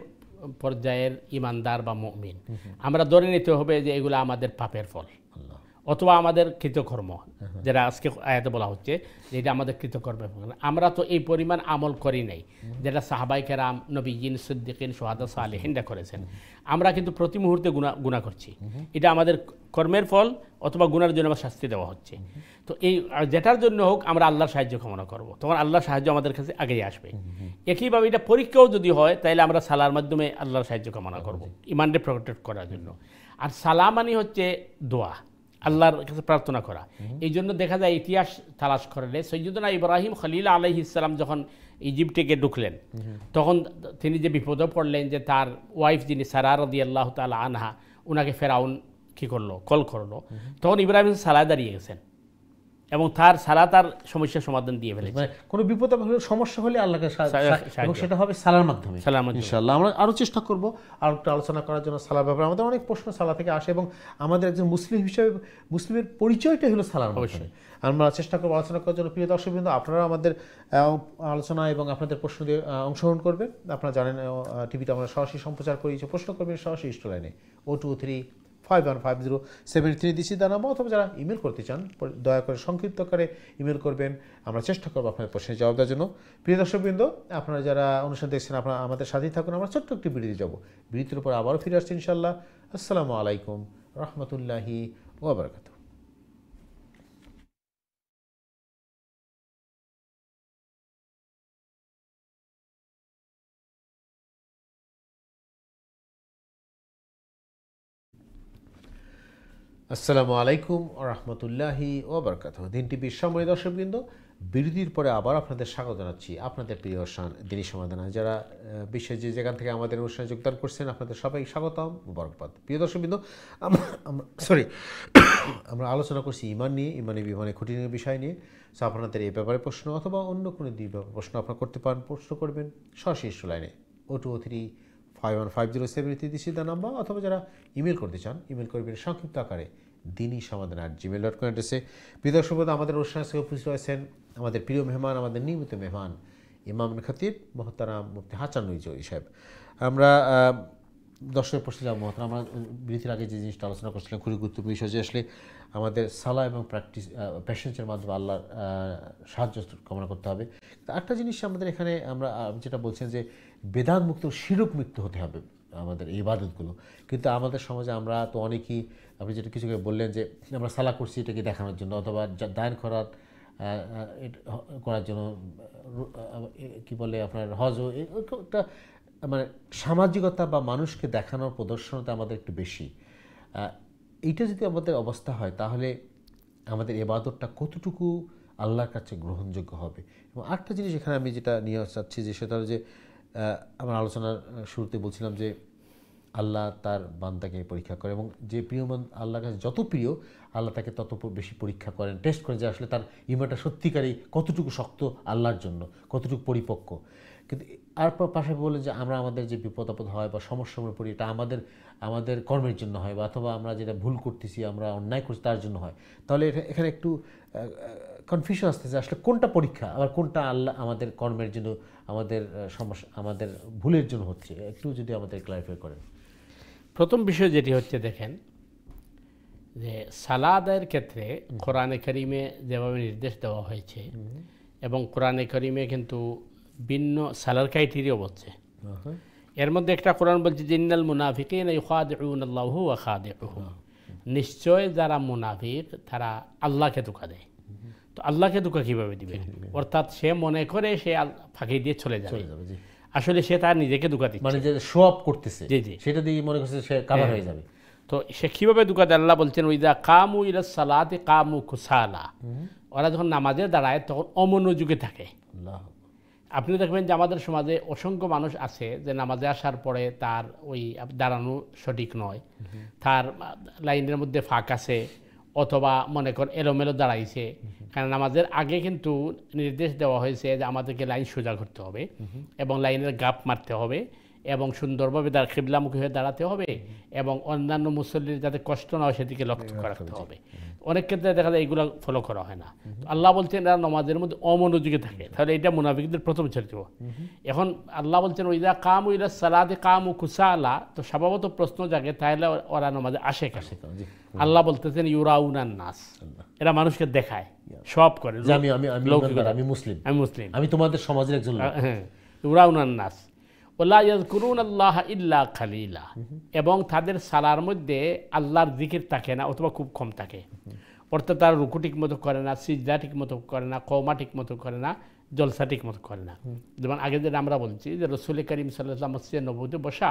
পর্যায়ের ইমানদার বা মুমিন, আমরা ধরে নিতে হবে যে এগুলো আমাদের পাপের ফল অথবা আমাদের কৃতকর্ম, যেটা আজকে আয়াতে বলা হচ্ছে যে এটা আমাদের কৃতকর্মের ফল। আমরা তো এই পরিমাণ আমল করি নাই যেটা সাহাবায়ে কেরাম, নবীন, সিদ্দিকিন, শুহাদা, সালেহিনরা করেছেন। আমরা কিন্তু প্রতি মুহূর্তে গুনাহ করছি, এটা আমাদের কর্মের ফল অথবা গুনার জন্য আমার শাস্তি দেওয়া হচ্ছে। তো এই যেটার জন্য হোক আমরা আল্লাহর সাহায্য কামনা করব, তখন আল্লাহর সাহায্য আমাদের কাছে আগেই আসবে। একইভাবে এটা পরীক্ষাও যদি হয় তাহলে আমরা সালার মাধ্যমে আল্লাহর সাহায্য কামনা করব ইমানকে প্রোটেক্ট করার জন্য। আর সালাম মানে হচ্ছে দোয়া, আল্লাহর কাছে প্রার্থনা করা। এই জন্য দেখা যায় ইতিহাস তালাশ করলে সৈয়দনা ইব্রাহিম খলিল আলাইহিস সালাম যখন ইজিপ্টে ঢুকলেন, তখন তিনি যে বিপদে পড়লেন যে তার ওয়াইফ যিনি সারা রাদিয়াল্লাহু তাআলা আনহা, ওনাকে ফেরাউন কী করলো, কল করলো, তখন ইব্রাহিম সালায় দাঁড়িয়ে গেছেন এবং তার সমস্যার সমাধান দিয়ে ফেলেছে। মানে কোনো বিপদ সমস্যা হলে আল্লাহকে এবং সেটা হবে সালার মাধ্যমে। ইনশাআল্লাহ আমরা আরও চেষ্টা করবো আর একটু আলোচনা করার জন্য সালার ব্যাপারে। আমাদের অনেক প্রশ্ন সালা থেকে আসে এবং আমাদের একজন মুসলিম হিসেবে মুসলিমের পরিচয়টাই হলো সালার মাধ্যমে। আমরা চেষ্টা করবো আলোচনা করার জন্য। প্রিয় দর্শকবৃন্দ, আপনারা আমাদের আলোচনা এবং আপনাদের প্রশ্ন দিয়ে অংশগ্রহণ করবেন। আপনারা জানেন টিভিতে আমরা সরাসরি সম্প্রচার করি, প্রশ্ন করবেন সরাসরি স্টুডিও লাইনে 023515073 দিচ্ছি জানাবো, অথবা যারা ইমেল করতে চান দয়া করে সংক্ষিপ্ত করে ইমেল করবেন, আমরা চেষ্টা করবো আপনাদের প্রশ্নের জবাব দেওয়ার জন্য। প্রিয় দর্শকবৃন্দ, আপনারা যারা অনুষ্ঠান দেখছেন আপনারা আমাদের সাথেই থাকুন। আমরা ছোট্ট একটি বিরতি যাব, বিরতির উপর আবারও ফিরে আসছি ইনশাআল্লাহ। আসসালামু আলাইকুম রহমতুল্লাহি ওয়া বারাকাতুহু। আসসালামু আলাইকুম রহমতুল্লাহি ওয়া বারাকাতুহু। দিন টিভির সম্মানিত দর্শকবৃন্দ, বিরতির পরে আবার আপনাদের স্বাগত জানাচ্ছি আপনাদের প্রিয় দিনী সমাধানে। যারা বিশ্বের যে যেখান থেকে আমাদের অনুষ্ঠানে যোগদান করছেন আপনাদের সবাই স্বাগতম, মুবারকবাদ। প্রিয় দর্শকবৃন্দ, আমরা আলোচনা করছি ইমান নিয়ে, ইমানি বিমানে খুঁটিনাটি বিষয় নিয়ে। সো আপনাদের এই ব্যাপারে প্রশ্ন অথবা অন্য কোনো প্রশ্ন আপনারা করতে পারেন, প্রশ্ন করবেন সরাসরি লাইনে 023515073 দিচ্ছি নাম্বার, অথবা যারা ইমেল করতে চান ইমেল করবেন সংক্ষিপ্ত আকারে dini@gmail.com অ্যাড্রেসে। প্রিয় দর্শক, আমাদের অনুষ্ঠানে উপস্থিত রয়েছেন আমাদের প্রিয় মেহমান, আমাদের নিয়মিত মেহমান ইমামুল খতিব মোহতারাম মুফতি হাসান নুরী চৌধুরী সাহেব। আমরা দর্শকের প্রশ্নে যাব মহতারাম। আমরা বিরতির আগে যে জিনিসটা আলোচনা করছিলাম খুবই গুরুত্বপূর্ণ বিষয়, যে আসলে আমাদের সালাহ এবং পেশেন্সের মাধ্যমে আল্লাহর সাহায্য কামনা করতে হবে। একটা জিনিস আমাদের এখানে আমরা যেটা বলছেন যে বেদাত মুক্ত, শিরক মুক্ত হতে হবে আমাদের এই ইবাদতগুলো। কিন্তু আমাদের সমাজে আমরা তো অনেকেই, আপনি যেটা কিছু বললেন যে আমরা সালাহ করছি এটাকে দেখানোর জন্য, অথবা দান করার জন্য, কি বলে আপনার হজ, একটা মানে সামাজিকতা বা মানুষকে দেখানোর প্রদর্শনতা আমাদের একটু বেশি। এইটা যদি আমাদের অবস্থা হয় তাহলে আমাদের ইবাদতটা কতটুকু আল্লাহর কাছে গ্রহণযোগ্য হবে। এবং আরেকটা জিনিস এখানে আমি যেটা নিয়ে চাচ্ছি যে সেটা হলো যে আমার আলোচনার শুরুতে বলছিলাম যে আল্লাহ তার বান্দাকে পরীক্ষা করে, এবং যে প্রিয় আল্লাহর কাছে যত প্রিয় আল্লাহ তাকে তত বেশি পরীক্ষা করেন, টেস্ট করেন যে আসলে তার ইমানটা সত্যিকারই কতটুকু শক্ত আল্লাহর জন্য, কতটুকু পরিপক্ক। কিন্তু আর পাশাপাশি বলে যে আমরা আমাদের যে বিপদ আপদ হয় বা সমস্যার পড়ি, এটা আমাদের কর্মের জন্য হয়, বা অথবা আমরা যেটা ভুল করতেছি, আমরা অন্যায় করছি তার জন্য হয়। তাহলে এখানে একটু কনফিউশন আসতেছে আসলে কোনটা পরীক্ষা আবার কোনটা আল্লাহ আমাদের কর্মের জন্য, আমাদের সমস্যা, আমাদের ভুলের জন্য হচ্ছে, একটু যদি আমাদের ক্লারিফাই করেন। প্রথম বিষয় যেটি হচ্ছে, দেখেন যে সালাদের ক্ষেত্রে কোরআনে কারিমে যেভাবে নির্দেশ দেওয়া হয়েছে, এবং কোরআনে কারিমে কিন্তু ভিন্ন সালার ক্রাইটেরিয়া বলছে, এর মধ্যে একটা কোরআন বলছে যে ইন্নাল মুনাফিকিনা ইউখাদিউনাল্লাহু ওয়া খাদিউহুম, নিশ্চয় যারা মুনাফিক তারা আল্লাহকে ধোঁকা দেয়। তো আল্লাহকে ধোঁকা কিভাবে দিবে? অর্থাৎ সে মনে করে সে ফাঁকি দিয়ে চলে যাবে, আসলে সে তার নিজেকে ধোঁকা দিচ্ছে, মানে যে শো অফ করতেছে সেটা দিয়ে মনে করছে সে কাভার হয়ে যাবে। তো সে কিভাবে ধোঁকা দেয়? আল্লাহ বলছেন ওইদা কামু ইলাস সালাতি কামু কুসালা, ওরা যখন নামাজে দাঁড়ায় তখন অমনোযোগে থাকে। আপনি দেখবেন যে আমাদের সমাজে অসংখ্য মানুষ আছে যে নামাজে আসার পরে তার ওই দাঁড়ানো সঠিক নয়, তার লাইনের মধ্যে ফাঁক আছে, অথবা মনে করেন এলোমেলো দাঁড়াইছে। কারণ নামাজের আগে কিন্তু নির্দেশ দেওয়া হয়েছে যে আমাদেরকে লাইন সোজা করতে হবে এবং লাইনের গাপ মারতে হবে এবং সুন্দরভাবে কিবলামুখী হয়ে দাঁড়াতে হবে এবং অন্যান্য মুসল্লির যাতে কষ্ট না হয় সেদিকে লক্ষ্য রাখতে হবে। অনেক ক্ষেত্রে দেখা যায় এইগুলো ফলো করা হয় না। আল্লাহ বলছেন এরা নামাজের মধ্যে অমনোযোগে থাকে, তাহলে এটা মুনাফিকদের প্রথম চরিত্র। এখন আল্লাহ বলছেন ওইদা কামু ইলাস সালাতি কামু কুসালা, তো স্বভাবত প্রশ্ন জাগে তাহলে ওরা নামাজে আসে কেন? আল্লাহ বলতেছেন ইউরাউনান নাস, এরা মানুষকে দেখায়, সব করে আমি মুসলিম, আমি তোমাদের সমাজের একজন লোক। হ্যাঁ, ইউরাউনান নাস ওয়ালা ইয়াযকুরুনাল্লাহ ইল্লা খালিলা, এবং তাদের সালার মধ্যে আল্লাহর জিকির থাকে না অথবা খুব কম থাকে। অর্থাৎ তারা রুকু ঠিক মতো করে না, সিজদা ঠিক মতো করে না, কওমা ঠিক মতো করে না, জলসা ঠিক মতো করে না। যেমন আগে যেটা আমরা বলছি যে রাসূল করিম সাল্লাল্লাহু আলাইহি ওয়াসাল্লাম মসজিদে নববীতে বসা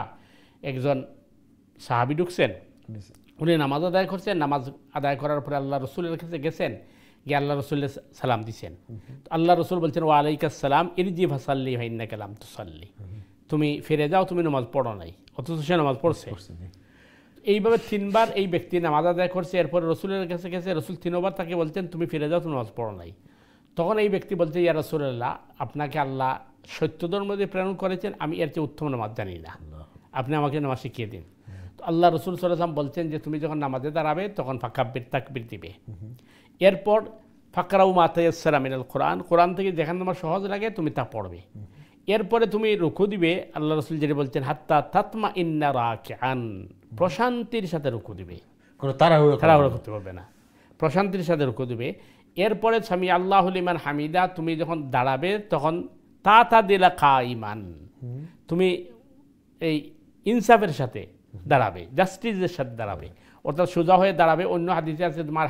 একজন সাহাবী ঢুকছেন, উনি নামাজ আদায় করছেন, নামাজ আদায় করার পরে আল্লাহ রসুলের কাছে গেছেন, গিয়ে আল্লাহ রসুলের সালাম দিচ্ছেন। আল্লাহ রসুল বলছেন ওয়া আলাইকাস সালাম ইরজি ফাসাল্লি ফা ইন্নাকা লাম তুসাল্লি, তুমি ফিরে যাও, তুমি নামাজ পড়ো নাই, অথচ সে নামাজ পড়ছে। এইভাবে তিনবার এই ব্যক্তি নামাজ আদায় করছে, এরপরে রসুলের কাছে গেছে, রসুল তিনবার তাকে বলছেন তুমি ফিরে যাও, তুমি নামাজ পড়ো নাই। তখন এই ব্যক্তি বলছে ইয়া রাসূলুল্লাহ, আপনাকে আল্লাহ সত্য ধর্ম দিয়ে প্রেরণ করেছেন, আমি এর চেয়ে উত্তম নামাজ জানি না, আপনি আমাকে নামাজ শিখিয়ে দিন। তো আল্লাহ রসুল সাল্লাল্লাহু আলাইহি ওয়াসাল্লাম বলছেন যে তুমি যখন নামাজে দাঁড়াবে তখন ফাকাব্বির তাকবীর দিবে, এরপর ফাকরাউ মা তায়াসসারা মিনাল কোরআন, কোরআন থেকে যেখানে তোমার সহজ লাগে তুমি তা পড়বে, এরপরে তুমি রুকু দিবে। আল্লাহ রসুল যেটা বলছেন হাত্তা তাতমা ইন্না রাকিআন, প্রশান্তির সাথে রুকু দিবে, কোনো তাড়াহুড়ো করতে পারবে না, প্রশান্তির সাথে রুকু দিবে। এরপরে সামি আল্লাহু লিমান হামিদা, তুমি যখন দাঁড়াবে তখন তা দিলা কাইমান, তুমি এই ইনসাফের সাথে দাঁড়াবে, জাস্টিসের সাথে দাঁড়াবে, অর্থাৎ সোজা হয়ে দাঁড়াবে। অন্য হাদিসে আছে তোমার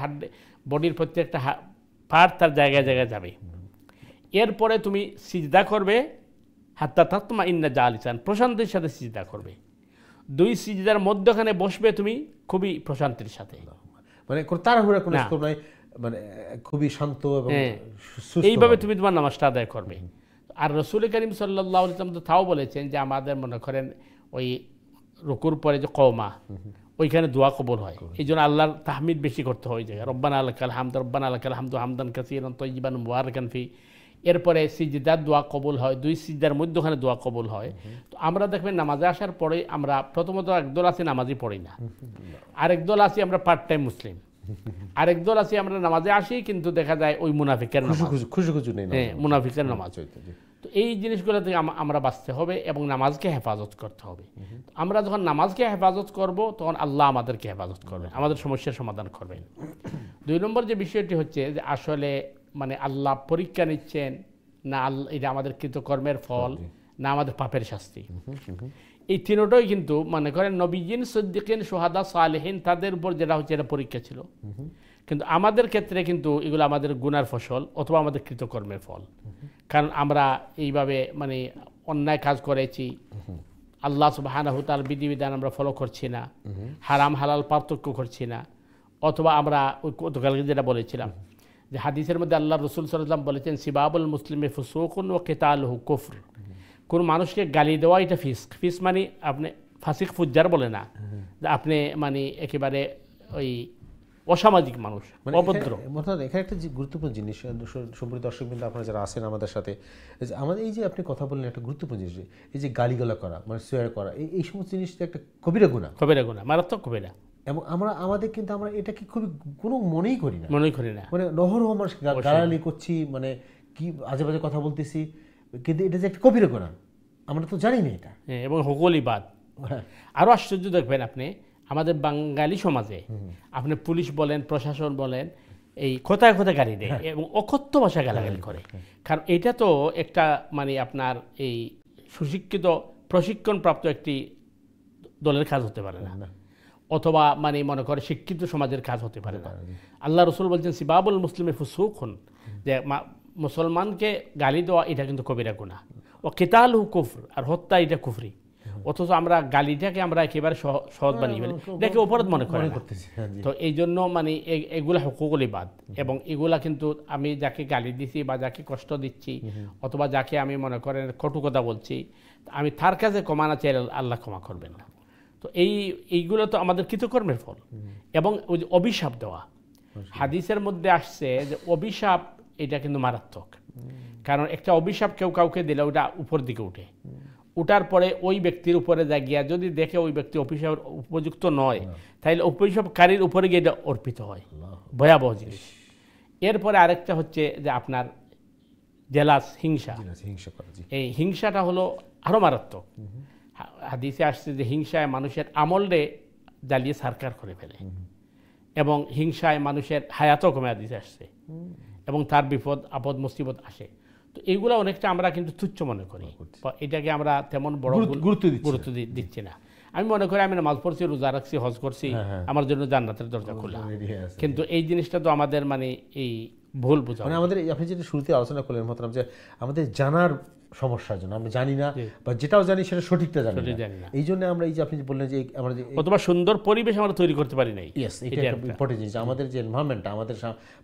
বডির প্রত্যেকটা পার্ট তার জায়গায় জায়গায় যাবে। এরপরে তুমি সিজদা করবে, হাত্তা তাতমা ইন্না জালিসান, প্রশান্তির সাথে সিজদা করবে। দুই সিজদার মধ্যখানে বসবে তুমি খুবই প্রশান্তির সাথে, মানে তাড়াহুড়া কোনো নাই, মানে খুবই শান্ত এবং এইভাবে তুমি তোমার নামাজটা আদায় করবে। আর রাসূল করিম সাল্লাল্লাহু আলাইহি ওয়াসাল্লাম তো তাও বলেছেন যে আমাদের মনে করেন ওই রুকুর পরে যে কওমা, ওইখানে দোয়া কবুল হয়, এই জন্য আল্লাহর তাহমিদ বেশি করতে হয় জায়গায়, রব্বানা লাকাল হামদ, রব্বানা লাকাল হামদু হামদান কাসীরান তাইয়িবান মুবারাকান ফি। এরপরে সিজদার দোয়া কবুল হয়, দুই সিজদার মধ্যখানে দোয়া কবুল হয়। তো আমরা দেখবেন নামাজে আসার পরে আমরা প্রথমত একদল আছি নামাজই পড়ি না, আরেক দল আছি আমরা পার্ট টাইম মুসলিম, আরেক দল আছি আমরা নামাজে আসি কিন্তু দেখা যায় ওই মুনাফিকের নামাজ, মুনাফিকের নামাজ। তো এই জিনিসগুলো থেকে আমরা বাঁচতে হবে এবং নামাজকে হেফাজত করতে হবে। আমরা যখন নামাজকে হেফাজত করব তখন আল্লাহ আমাদেরকে হেফাজত করবেন, আমাদের সমস্যার সমাধান করবেন। দুই নম্বর যে বিষয়টি হচ্ছে যে আসলে মানে আল্লাহ পরীক্ষা নিচ্ছেন না, এটা আমাদের কৃতকর্মের ফল না আমাদের পাপের শাস্তি। এই তিনটাই কিন্তু মনে করেন নবীজিন, সিদ্দিকিন, শুহাদা, সালেহিন তাদের উপর যেটা হচ্ছে এটা পরীক্ষা ছিল, কিন্তু আমাদের ক্ষেত্রে কিন্তু এগুলো আমাদের গুনার ফসল অথবা আমাদের কৃতকর্মের ফল। কারণ আমরা এইভাবে মানে অন্যায় কাজ করেছি, আল্লাহ সুবহানাহু ওয়া তাআলার বিধিবিধান আমরা ফলো করছি না, হারাম হালাল পার্থক্য করছি না, অথবা আমরা ওই গতকালকে যেটা বলেছিলাম যে হাদিসের মধ্যে আল্লাহ রসুল সাল্লাল্লাহু আলাইহি ওয়াসাল্লাম বলেছেন সিবাবুল মুসলিমে ফুসুকুন ওয়া কিতালুহু কুফর, কোন মানুষকে গালি দেওয়া এটা ফিস্ক। ফিস্ক মানে আপনি ফাসিক ফুজ্জার বলে না, যে আপনি মানে একেবারে ওই অসামাজিক মানুষ, অভদ্র। এখানে একটা গুরুত্বপূর্ণ জিনিস সম্প্রিয় দর্শক বিন্দু আপনারা যারা আছেন আমাদের সাথে, আমাদের এই যে আপনি কথা বললেন একটা গুরুত্বপূর্ণ জিনিস, এই যে গালিগালা করা মানে সোয়ার করা, এই সমস্ত জিনিসটা একটা কবিরা গুনাহ, মারাত্মক কবিরা। এবং আমাদের কিন্তু আমরা এটাকে খুবই কোনো মনেই করি না, মানে নহরহ মানুষ গালাগালি করছি, মানে কি আজে বাজে কথা বলতেছি, কিন্তু এটা যে একটা কবিরা গুনাহ আমরা তো জানি না এটা, এবং হকলি বাদ। আরও আশ্চর্য দেখবেন আপনি আমাদের বাঙালি সমাজে আপনি পুলিশ বলেন, প্রশাসন বলেন, এই কোথায় কোথায় গালি দেয় এবং অকথ্য ভাষা গালাগালি করে। কারণ এটা তো একটা মানে আপনার এই সুশিক্ষিত প্রশিক্ষণপ্রাপ্ত একটি দলের কাজ হতে পারে না, অথবা মানে মনে করে শিক্ষিত সমাজের কাজ হতে পারে না। আল্লাহ রসুল বলছেন সিবাবুল মুসলিমে ফুসুকুন, যে মুসলমানকে গালি দেওয়া এটা কিন্তু কবিরা গুনাহ, ও কিতালহু কুফর, আর হত্যা এটা কুফরি। অথচ আমরা গালিটাকে আমরা একেবারে সহজ বানিয়ে ফেলি, এটাকে অপরাধ মনে করি। তো এই জন্য মানে এগুলা হুকুকুল ইবাদ, এবং এগুলা কিন্তু আমি যাকে গালি দিচ্ছি বা যাকে কষ্ট দিচ্ছি অথবা যাকে আমি মনে করেন কটু কথা বলছি, আমি তার কাছে ক্ষমা না চাইলে আল্লাহ ক্ষমা করবেন না। তো এইগুলো তো আমাদের কৃতকর্মের ফল। এবং ওই যে অভিশাপ দেওয়া, হাদিসের মধ্যে আসছে যে অভিশাপ এটা কিন্তু মারাত্মক। কারণ একটা অভিশাপ কেউ কাউকে দিলে ওটা উপর দিকে উঠে, উঠার পরে ওই ব্যক্তির উপরে যা গিয়া যদি দেখে ওই ব্যক্তি অভিশাপের উপযুক্ত নয়, তাহলে অভিশাপকারীর উপরে গিয়ে এটা অর্পিত হয়, ভয়াবহ জিনিস। এরপরে আরেকটা হচ্ছে যে আপনার জেলাস, হিংসা। এই হিংসাটা হলো আরো মারাত্মক। হাদিসে আসছে যে হিংসায় মানুষের আমলরে জ্বালিয়ে সারকার করে ফেলে, এবং হিংসায় মানুষের হায়াতও কমে দিতে আসছে, এবং তার বিপদ আপদ মুসিবত আসে। তো এইগুলো অনেকটা আমরা কিন্তু তুচ্ছ মনে করি, এটাকে আমরা তেমন বড় গুরুত্ব দিচ্ছি না। আমি মনে করি আমি নামাজ পড়ছি, রোজা রাখছি, হজ করছি, আমার জন্য জান্নাতের দরজা খোলা। কিন্তু এই জিনিসটা তো আমাদের মানে এই ভুল বোঝা। মানে আমাদের আপনি যেটা শুরুতে আলোচনা করলেন মহতারাম, যে আমাদের জানার সমস্যার জন্য আমরা জানি না, বা যেটাও জানি সেটা সঠিকটা জানি না। এই জন্য আমরা এই যে আপনি বললেন যে আমরা যে অথবা সুন্দর পরিবেশ আমরা তৈরি করতে পারি নাই। এটা ইম্পর্টেন্ট জিনিস, আমাদের যে এনভায়রনমেন্টটা, আমাদের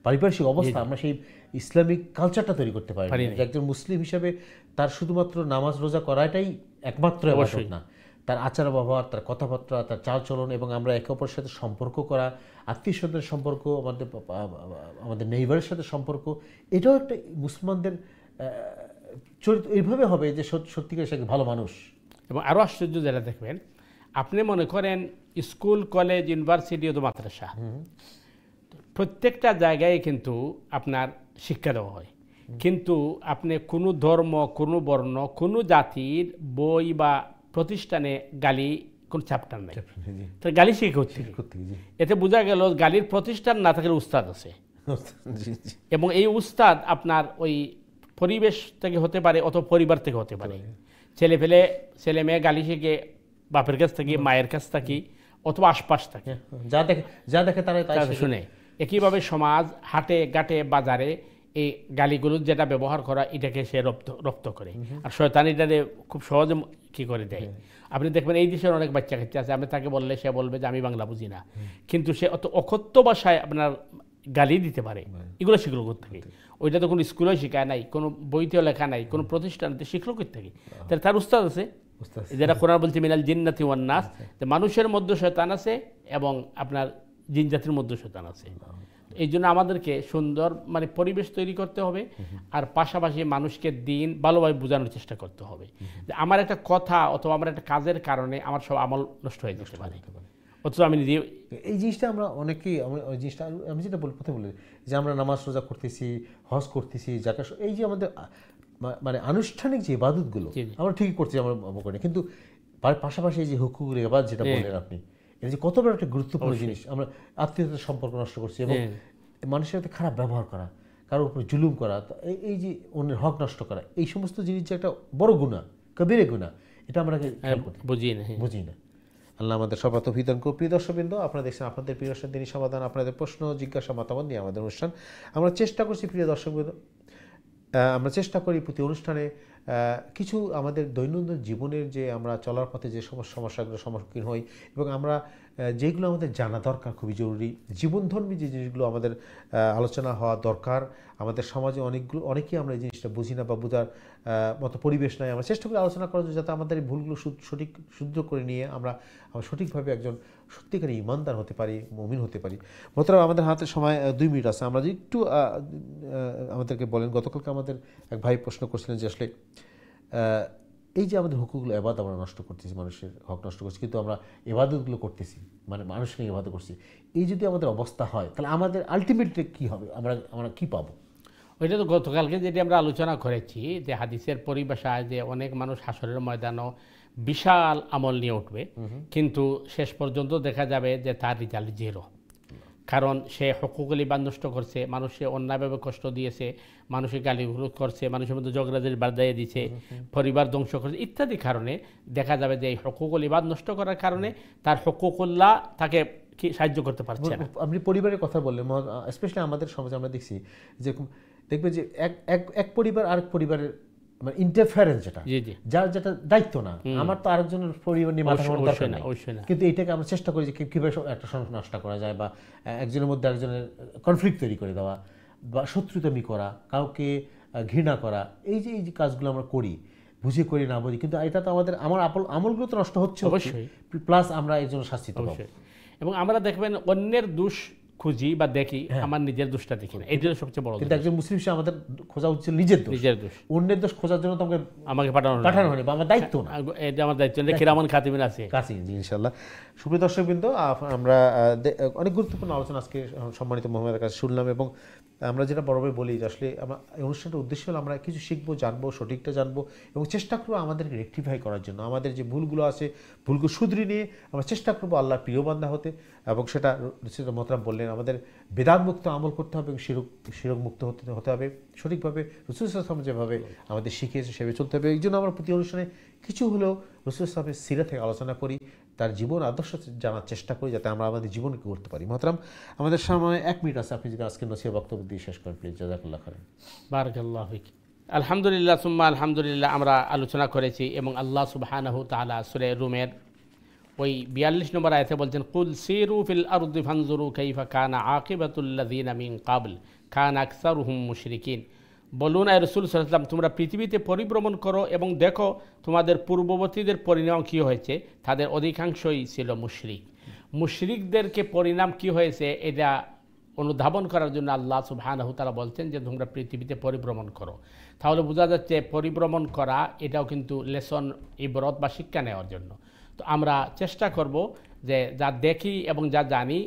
পারিপার্শ্বিক অবস্থা, আমরা সেই ইসলামিক কালচারটা তৈরি করতে পারি না। একজন মুসলিম হিসাবে তার শুধুমাত্র নামাজ রোজা করাটাই একমাত্র ইবাদত না, তার আচার ব্যবহার, তার কথাবার্তা, তার চালচলন, এবং আমরা একে অপরের সাথে সম্পর্ক করা, আত্মীয় স্বজনের সম্পর্ক, আমাদের নেইবারের সাথে সম্পর্ক, এটাও একটা মুসলমানদের চরিত্র এইভাবে হবে যে সত্যিকার সে ভালো মানুষ। এবং আরও আশ্চর্য যেটা দেখবেন, আপনি মনে করেন স্কুল, কলেজ, ইউনিভার্সিটি ও মাদ্রাসা, প্রত্যেকটা জায়গায় কিন্তু আপনার শিক্ষা দেওয়া হয়, কিন্তু আপনি কোনো ধর্ম, কোনো বর্ণ, কোনো জাতির বই বা প্রতিষ্ঠানে গালি কোন চ্যাপ্টার নেই। গালি শিখে হচ্ছে, এতে বোঝা গেল গালির প্রতিষ্ঠান না থাকলে উস্তাদ আছে, এবং এই উস্তাদ আপনার ওই পরিবেশ থেকে হতে পারে অথবা পরিবার থেকে হতে পারে। ছেলে মেয়ে গালি শিখে বাপের কাছ থেকে, মায়ের কাছ থেকে, অথবা আশপাশ থেকে, যা দেখে তারা শুনে। একইভাবে সমাজ, হাটে ঘাটে বাজারে এই গালিগুলো যেটা ব্যবহার করা, এটাকে সে রপ্ত করে, আর শয়তান এটাকে খুব সহজে কি করে দেয়। আপনি দেখবেন এই দেশের অনেক বাচ্চা কাচ্চা আছে, আপনি তাকে বললে সে বলবে যে আমি বাংলা বুঝি না, কিন্তু সে অত অকথ্য ভাষায় আপনার গালি দিতে পারে। এগুলো শিখলো কোথেকে? ওইটা তো কোনো স্কুলে শেখায় নাই, কোনো বইতেও লেখা নাই, কোনো প্রতিষ্ঠানতে শিখলো কোথেকে? তাহলে তার উস্তাদ আছে, যেটা কোরআন বলছে মিনাল জিন্নাতি ওয়ান নাস, যে মানুষের মধ্যে শয়তান আছে এবং আপনার জিন জাতির মধ্যে শয়তান আছে। এই জন্য আমাদেরকে সুন্দর মানে পরিবেশ তৈরি করতে হবে, আর পাশাপাশি মানুষকে দিন ভালোভাবে বোঝানোর চেষ্টা করতে হবে যে আমার একটা কথা অথবা আমার একটা কাজের কারণে আমার সব আমল নষ্ট হয়ে যেতে পারে। অথচ আমি নিজে এই জিনিসটা আমরা অনেকেই, ওই জিনিসটা আমি যেটা প্রথমে বলি যে আমরা নামাজ রোজা করতেছি, হজ করতেছি, জাকাত, এই যে আমাদের মানে আনুষ্ঠানিক যে ইবাদতগুলো আমরা ঠিকই করছি, আমরা করি, কিন্তু পাশাপাশি এই যে হুকুকুল ইবাদ যেটা বললেন আপনি, এটা যে কত বড় একটা গুরুত্বপূর্ণ জিনিস। আমরা আত্মীয়তার সম্পর্ক নষ্ট করছি, এবং মানুষের সাথে খারাপ ব্যবহার করা, কারোর উপরে জুলুম করা, এই যে অন্যের হক নষ্ট করা, এই সমস্ত জিনিস যে একটা বড় গুনাহ, কবিরা গুনাহ, এটা আমরা বুঝি না। আল্লাহ আমাদের সবার তৌফিক দান করুন। প্রিয় দর্শকবৃন্দ, আপনারা দেখছেন আপনাদের প্রিয় দিনী সমাধান, আপনাদের প্রশ্ন, জিজ্ঞাসা, মতামত নিয়ে আমাদের অনুষ্ঠান। আমরা চেষ্টা করছি, প্রিয় দর্শকবৃন্দ, আমরা চেষ্টা করি প্রতি অনুষ্ঠানে কিছু আমাদের দৈনন্দিন জীবনের যে আমরা চলার পথে যে সমস্যাগুলো সম্মুখীন হই, এবং আমরা যেগুলো আমাদের জানা দরকার, খুবই জরুরি জীবনধর্মী যে জিনিসগুলো আমাদের আলোচনা হওয়া দরকার। আমাদের সমাজে অনেকেই আমরা এই জিনিসটা বুঝি না বা বোঝার মতো পরিবেশ নাই। আমরা চেষ্টা করি আলোচনা করার জন্য, যাতে আমাদের এই ভুলগুলো শুদ্ধ করে নিয়ে আমরা সঠিকভাবে একজন সত্যিকারী ইমানদার হতে পারি, মুমিন হতে পারি। মোহতারাম, আমাদের হাতে সময় 2 মিনিট আছে, আমরা একটু আমাদেরকে বলেন। গতকালকে আমাদের এক ভাই প্রশ্ন করছিলেন যে আসলে এই যে আমাদের হুকুকগুলো ইবাদত আমরা নষ্ট করতেছি, মানুষের হক নষ্ট করছি, কিন্তু আমরা ইবাদতগুলো করতেছি, মানে মানুষকে ইবাদত করছি, এই যদি আমাদের অবস্থা হয় তাহলে আমাদের আলটিমেটলি কী হবে, আমরা কী পাবো? ওইটা তো গতকালকে যেটি আমরা আলোচনা করেছি যে হাদিসের পরিভাষায় যে অনেক মানুষ হাসরের ময়দানও বিশাল আমল নিয়ে উঠবে, কিন্তু শেষ পর্যন্ত দেখা যাবে যে তার রেজাল্ট 0। কারণ সে হকুকুল ইবাদ নষ্ট করছে, মানুষে অন্যায়ভাবে কষ্ট দিয়েছে, মানুষের গালিগুলো করছে, মানুষের মধ্যে ঝগড়াঝাটি বাড়িয়ে দিয়েছে, পরিবার ধ্বংস করছে ইত্যাদি কারণে দেখা যাবে যে এই হকুকুল ইবাদ নষ্ট করার কারণে তার হকুকুল্লাহ তাকে কি সাহায্য করতে পারছে না। আপনি পরিবারের কথা বললেন, স্পেশালি আমাদের সমাজে আমরা দেখছি যেরকম দেখবে যে এক পরিবার আরেক পরিবারের মানে ইন্টারফারেন্স, যার যেটা দায়িত্ব না, আমার তো আরেকজনের পরিবার নিয়ে মাথা ঘামানোর দরকার নেই, কিন্তু এইটাকে আমরা চেষ্টা করি যে কীভাবে একটা সংসার নষ্ট করা যায়, বা একজনের মধ্যে আরেকজনের কনফ্লিক্ট তৈরি করে দেওয়া, বা শত্রুতামি করা, কাউকে ঘৃণা করা, এই যে কাজগুলো আমরা করি, বুঝে করি না বুঝি, কিন্তু এটা তো আমার আমলগুলো তো নষ্ট হচ্ছে অবশ্যই, প্লাস আমরা এই জন্য শাস্তি পাবো। এবং আমরা দেখবেন অন্যের দোষ খুঁজি বা দেখি, আমার নিজের দোষটা দেখি না, এটাই সবচেয়ে বড়। কিন্তু একজন মুসলিম হিসেবে আমাদের খোঁজা হচ্ছে নিজের দোষ। অন্যের দোষ খোঁজার জন্য তো আমাকে পাঠানো হয়নি, বা আমার দায়িত্ব না, এটা আমার দায়িত্ব। কিরামান খাতিমিন আছে কাছে। ইনশাআল্লাহ সুপ্রিয় দর্শকবৃন্দ, আমরা অনেক গুরুত্বপূর্ণ আলোচনা আজকে সম্মানিত মোহাম্মদের কাছে শুনলাম, এবং আমরা যেটা বরাবর বলি যে আসলে আমরা এই অনুষ্ঠানটার উদ্দেশ্য হলো আমরা কিছু শিখবো, জানবো, সঠিকটা জানবো, এবং চেষ্টা করবো আমাদেরকে রেকটিফাই করার জন্য। আমাদের যে ভুলগুলো আছে, ভুলগুলো শুধরে নিয়ে আমরা চেষ্টা করবো আল্লাহর প্রিয় বান্দা হতে, এবং সেটা মোহতারাম বললেন আমাদের বেদানমুক্ত আমল করতে হবে, এবং শিরক মুক্ত হতে হবে, সঠিকভাবে রাসূল সাল্লাল্লাহু আলাইহি ওয়াসাল্লাম যেভাবে আমাদের শিখিয়েছে সেভাবে চলতে হবে। এই জন্য আমরা প্রতি অনুষ্ঠানে কিছু হলেও রাসূল সাল্লাল্লাহু আলাইহি ওয়াসাল্লামের সিরাত থেকে আলোচনা করি, তার জীবন আদর্শ জানার চেষ্টা করি, যাতে আমরা আমাদের জীবনকে করতে পারি। মোহতারাম, আমাদের সামনে 1 মিনিট আছে, আপনি যদি আজকে নসিহত বক্তব্য দিয়ে শেষ করেন প্লিজ। জাযাকাল্লাহু খাইরান। বারাকাল্লাহু ফিক। আলহামদুলিল্লাহ সুম্মা আলহামদুলিল্লাহ, আমরা আলোচনা করেছি, এবং আল্লাহ সুবহানাহু তাআলা সূরা রুমের ওই 42 নম্বর আয়াতে বলছেন, কুল সিরু ফিল আরদি ফানজুরু কাইফা কানা আকিবাতুল লাযিনা মিন ক্বাবল কানা আকসারুহুম মুশরিকিন। বলুন আয় রাসূল সাল্লাল্লাহু আলাইহি ওয়াসাল্লাম, তোমরা পৃথিবীতে পরিভ্রমণ করো এবং দেখো তোমাদের পূর্ববর্তীদের পরিণাম কী হয়েছে, তাদের অধিকাংশই ছিল মুশরিক। মুশরিকদেরকে পরিণাম কি হয়েছে এটা অনুধাবন করার জন্য আল্লাহ সুবহানাহু তাআলা বলছেন যে তোমরা পৃথিবীতে পরিভ্রমণ করো। তাহলে বোঝা যাচ্ছে পরিভ্রমণ করা এটাও কিন্তু লেসন, ইবরত বা শিক্ষা নেওয়ার জন্য। তো আমরা চেষ্টা করব যে যা দেখি এবং যা জানি,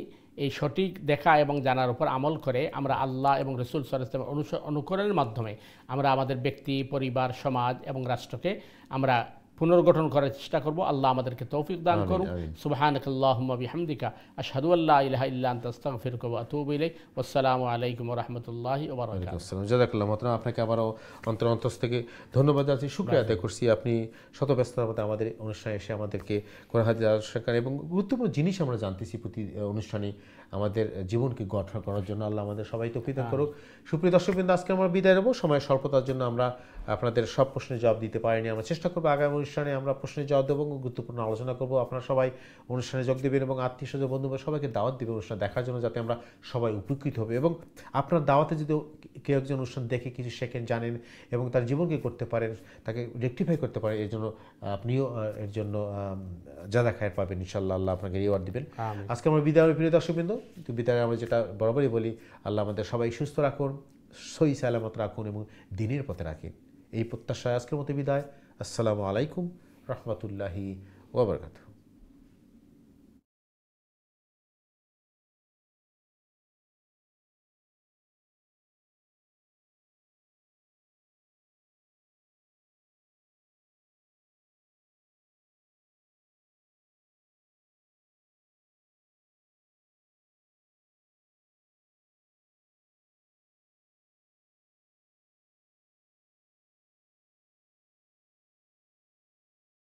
এই সঠিক দেখা এবং জানার উপর আমল করে আমরা আল্লাহ এবং রাসূল সাল্লাল্লাহু আলাইহি ওয়াসাল্লামের অনুকরণের মাধ্যমে আমরা আমাদের ব্যক্তি, পরিবার, সমাজ এবং রাষ্ট্রকে আমরা পুনর্গঠন করার চেষ্টা করব। আল্লাহ আমাদেরকে তৌফিক দান করুন। সুবহানাকাল্লাহুম্মা বিহামদিকা আশহাদু আল্লা ইলাহা ইল্লা আনতা আস্তাগফিরুকা ওয়া আতুবু ইলাইক। ওয়াসসালামু আলাইকুম ওয়া রাহমাতুল্লাহি ওয়া বারাকাতুহু। জাযাকাল্লাহ মোহতারাম, আপনাকে আবারও অন্তর থেকে ধন্যবাদ জানাচ্ছি, শুকরিয়া আদায় করছি। আপনি শত ব্যস্ততার মধ্যে আমাদের অনুষ্ঠানে এসে আমাদেরকে কোরআন হাদিস আলোচনা এবং গুরুত্বপূর্ণ জিনিস আমরা জানতেছি প্রতি অনুষ্ঠানে আমাদের জীবনকে গঠন করার জন্য। আল্লাহ আমাদের সবাই তৌফিক দান করুক। সুপ্রিয় দর্শকবৃন্দ, আজকে আমরা বিদায় নেব। সময় স্বল্পতার জন্য আমরা আপনাদের সব প্রশ্নের জবাব দিতে পারিনি। আমরা চেষ্টা করবো আগামী অনুষ্ঠানে আমরা প্রশ্নের জবাব দেবো এবং গুরুত্বপূর্ণ আলোচনা করবো। আপনারা সবাই অনুষ্ঠানে যোগ দেবেন এবং আত্মীয় স্বজন বন্ধু সবাইকে দাওয়াত দেবেন অনুষ্ঠান দেখার জন্য, যাতে আমরা সবাই উপকৃত হবে। এবং আপনার দাওয়াতে যদি কেউ একজন অনুষ্ঠান দেখে কিছু শেখেন, জানেন এবং তার জীবনকে করতে পারেন, তাকে রেকটিফাই করতে পারেন, এর জন্য আপনিও এর জন্য জাযা খায়ের পাবেন ইনশাআল্লাহ। আল্লাহ আপনাকে রিওয়ার্ড দিবেন। আজকে আমরা বিদায়, প্রিয় দর্শকবৃন্দ, বিদায় আমরা যেটা বরাবরই বলি, আল্লাহ আমাদের সবাই সুস্থ রাখুন, সহি সালামত রাখুন এবং দ্বীনের পথে রাখেন। এই প্রত্যাশায় আজকের মতো বিদায়। আসসালামু আলাইকুম রহমতুল্লাহি ওয়া বারাকাতুহু।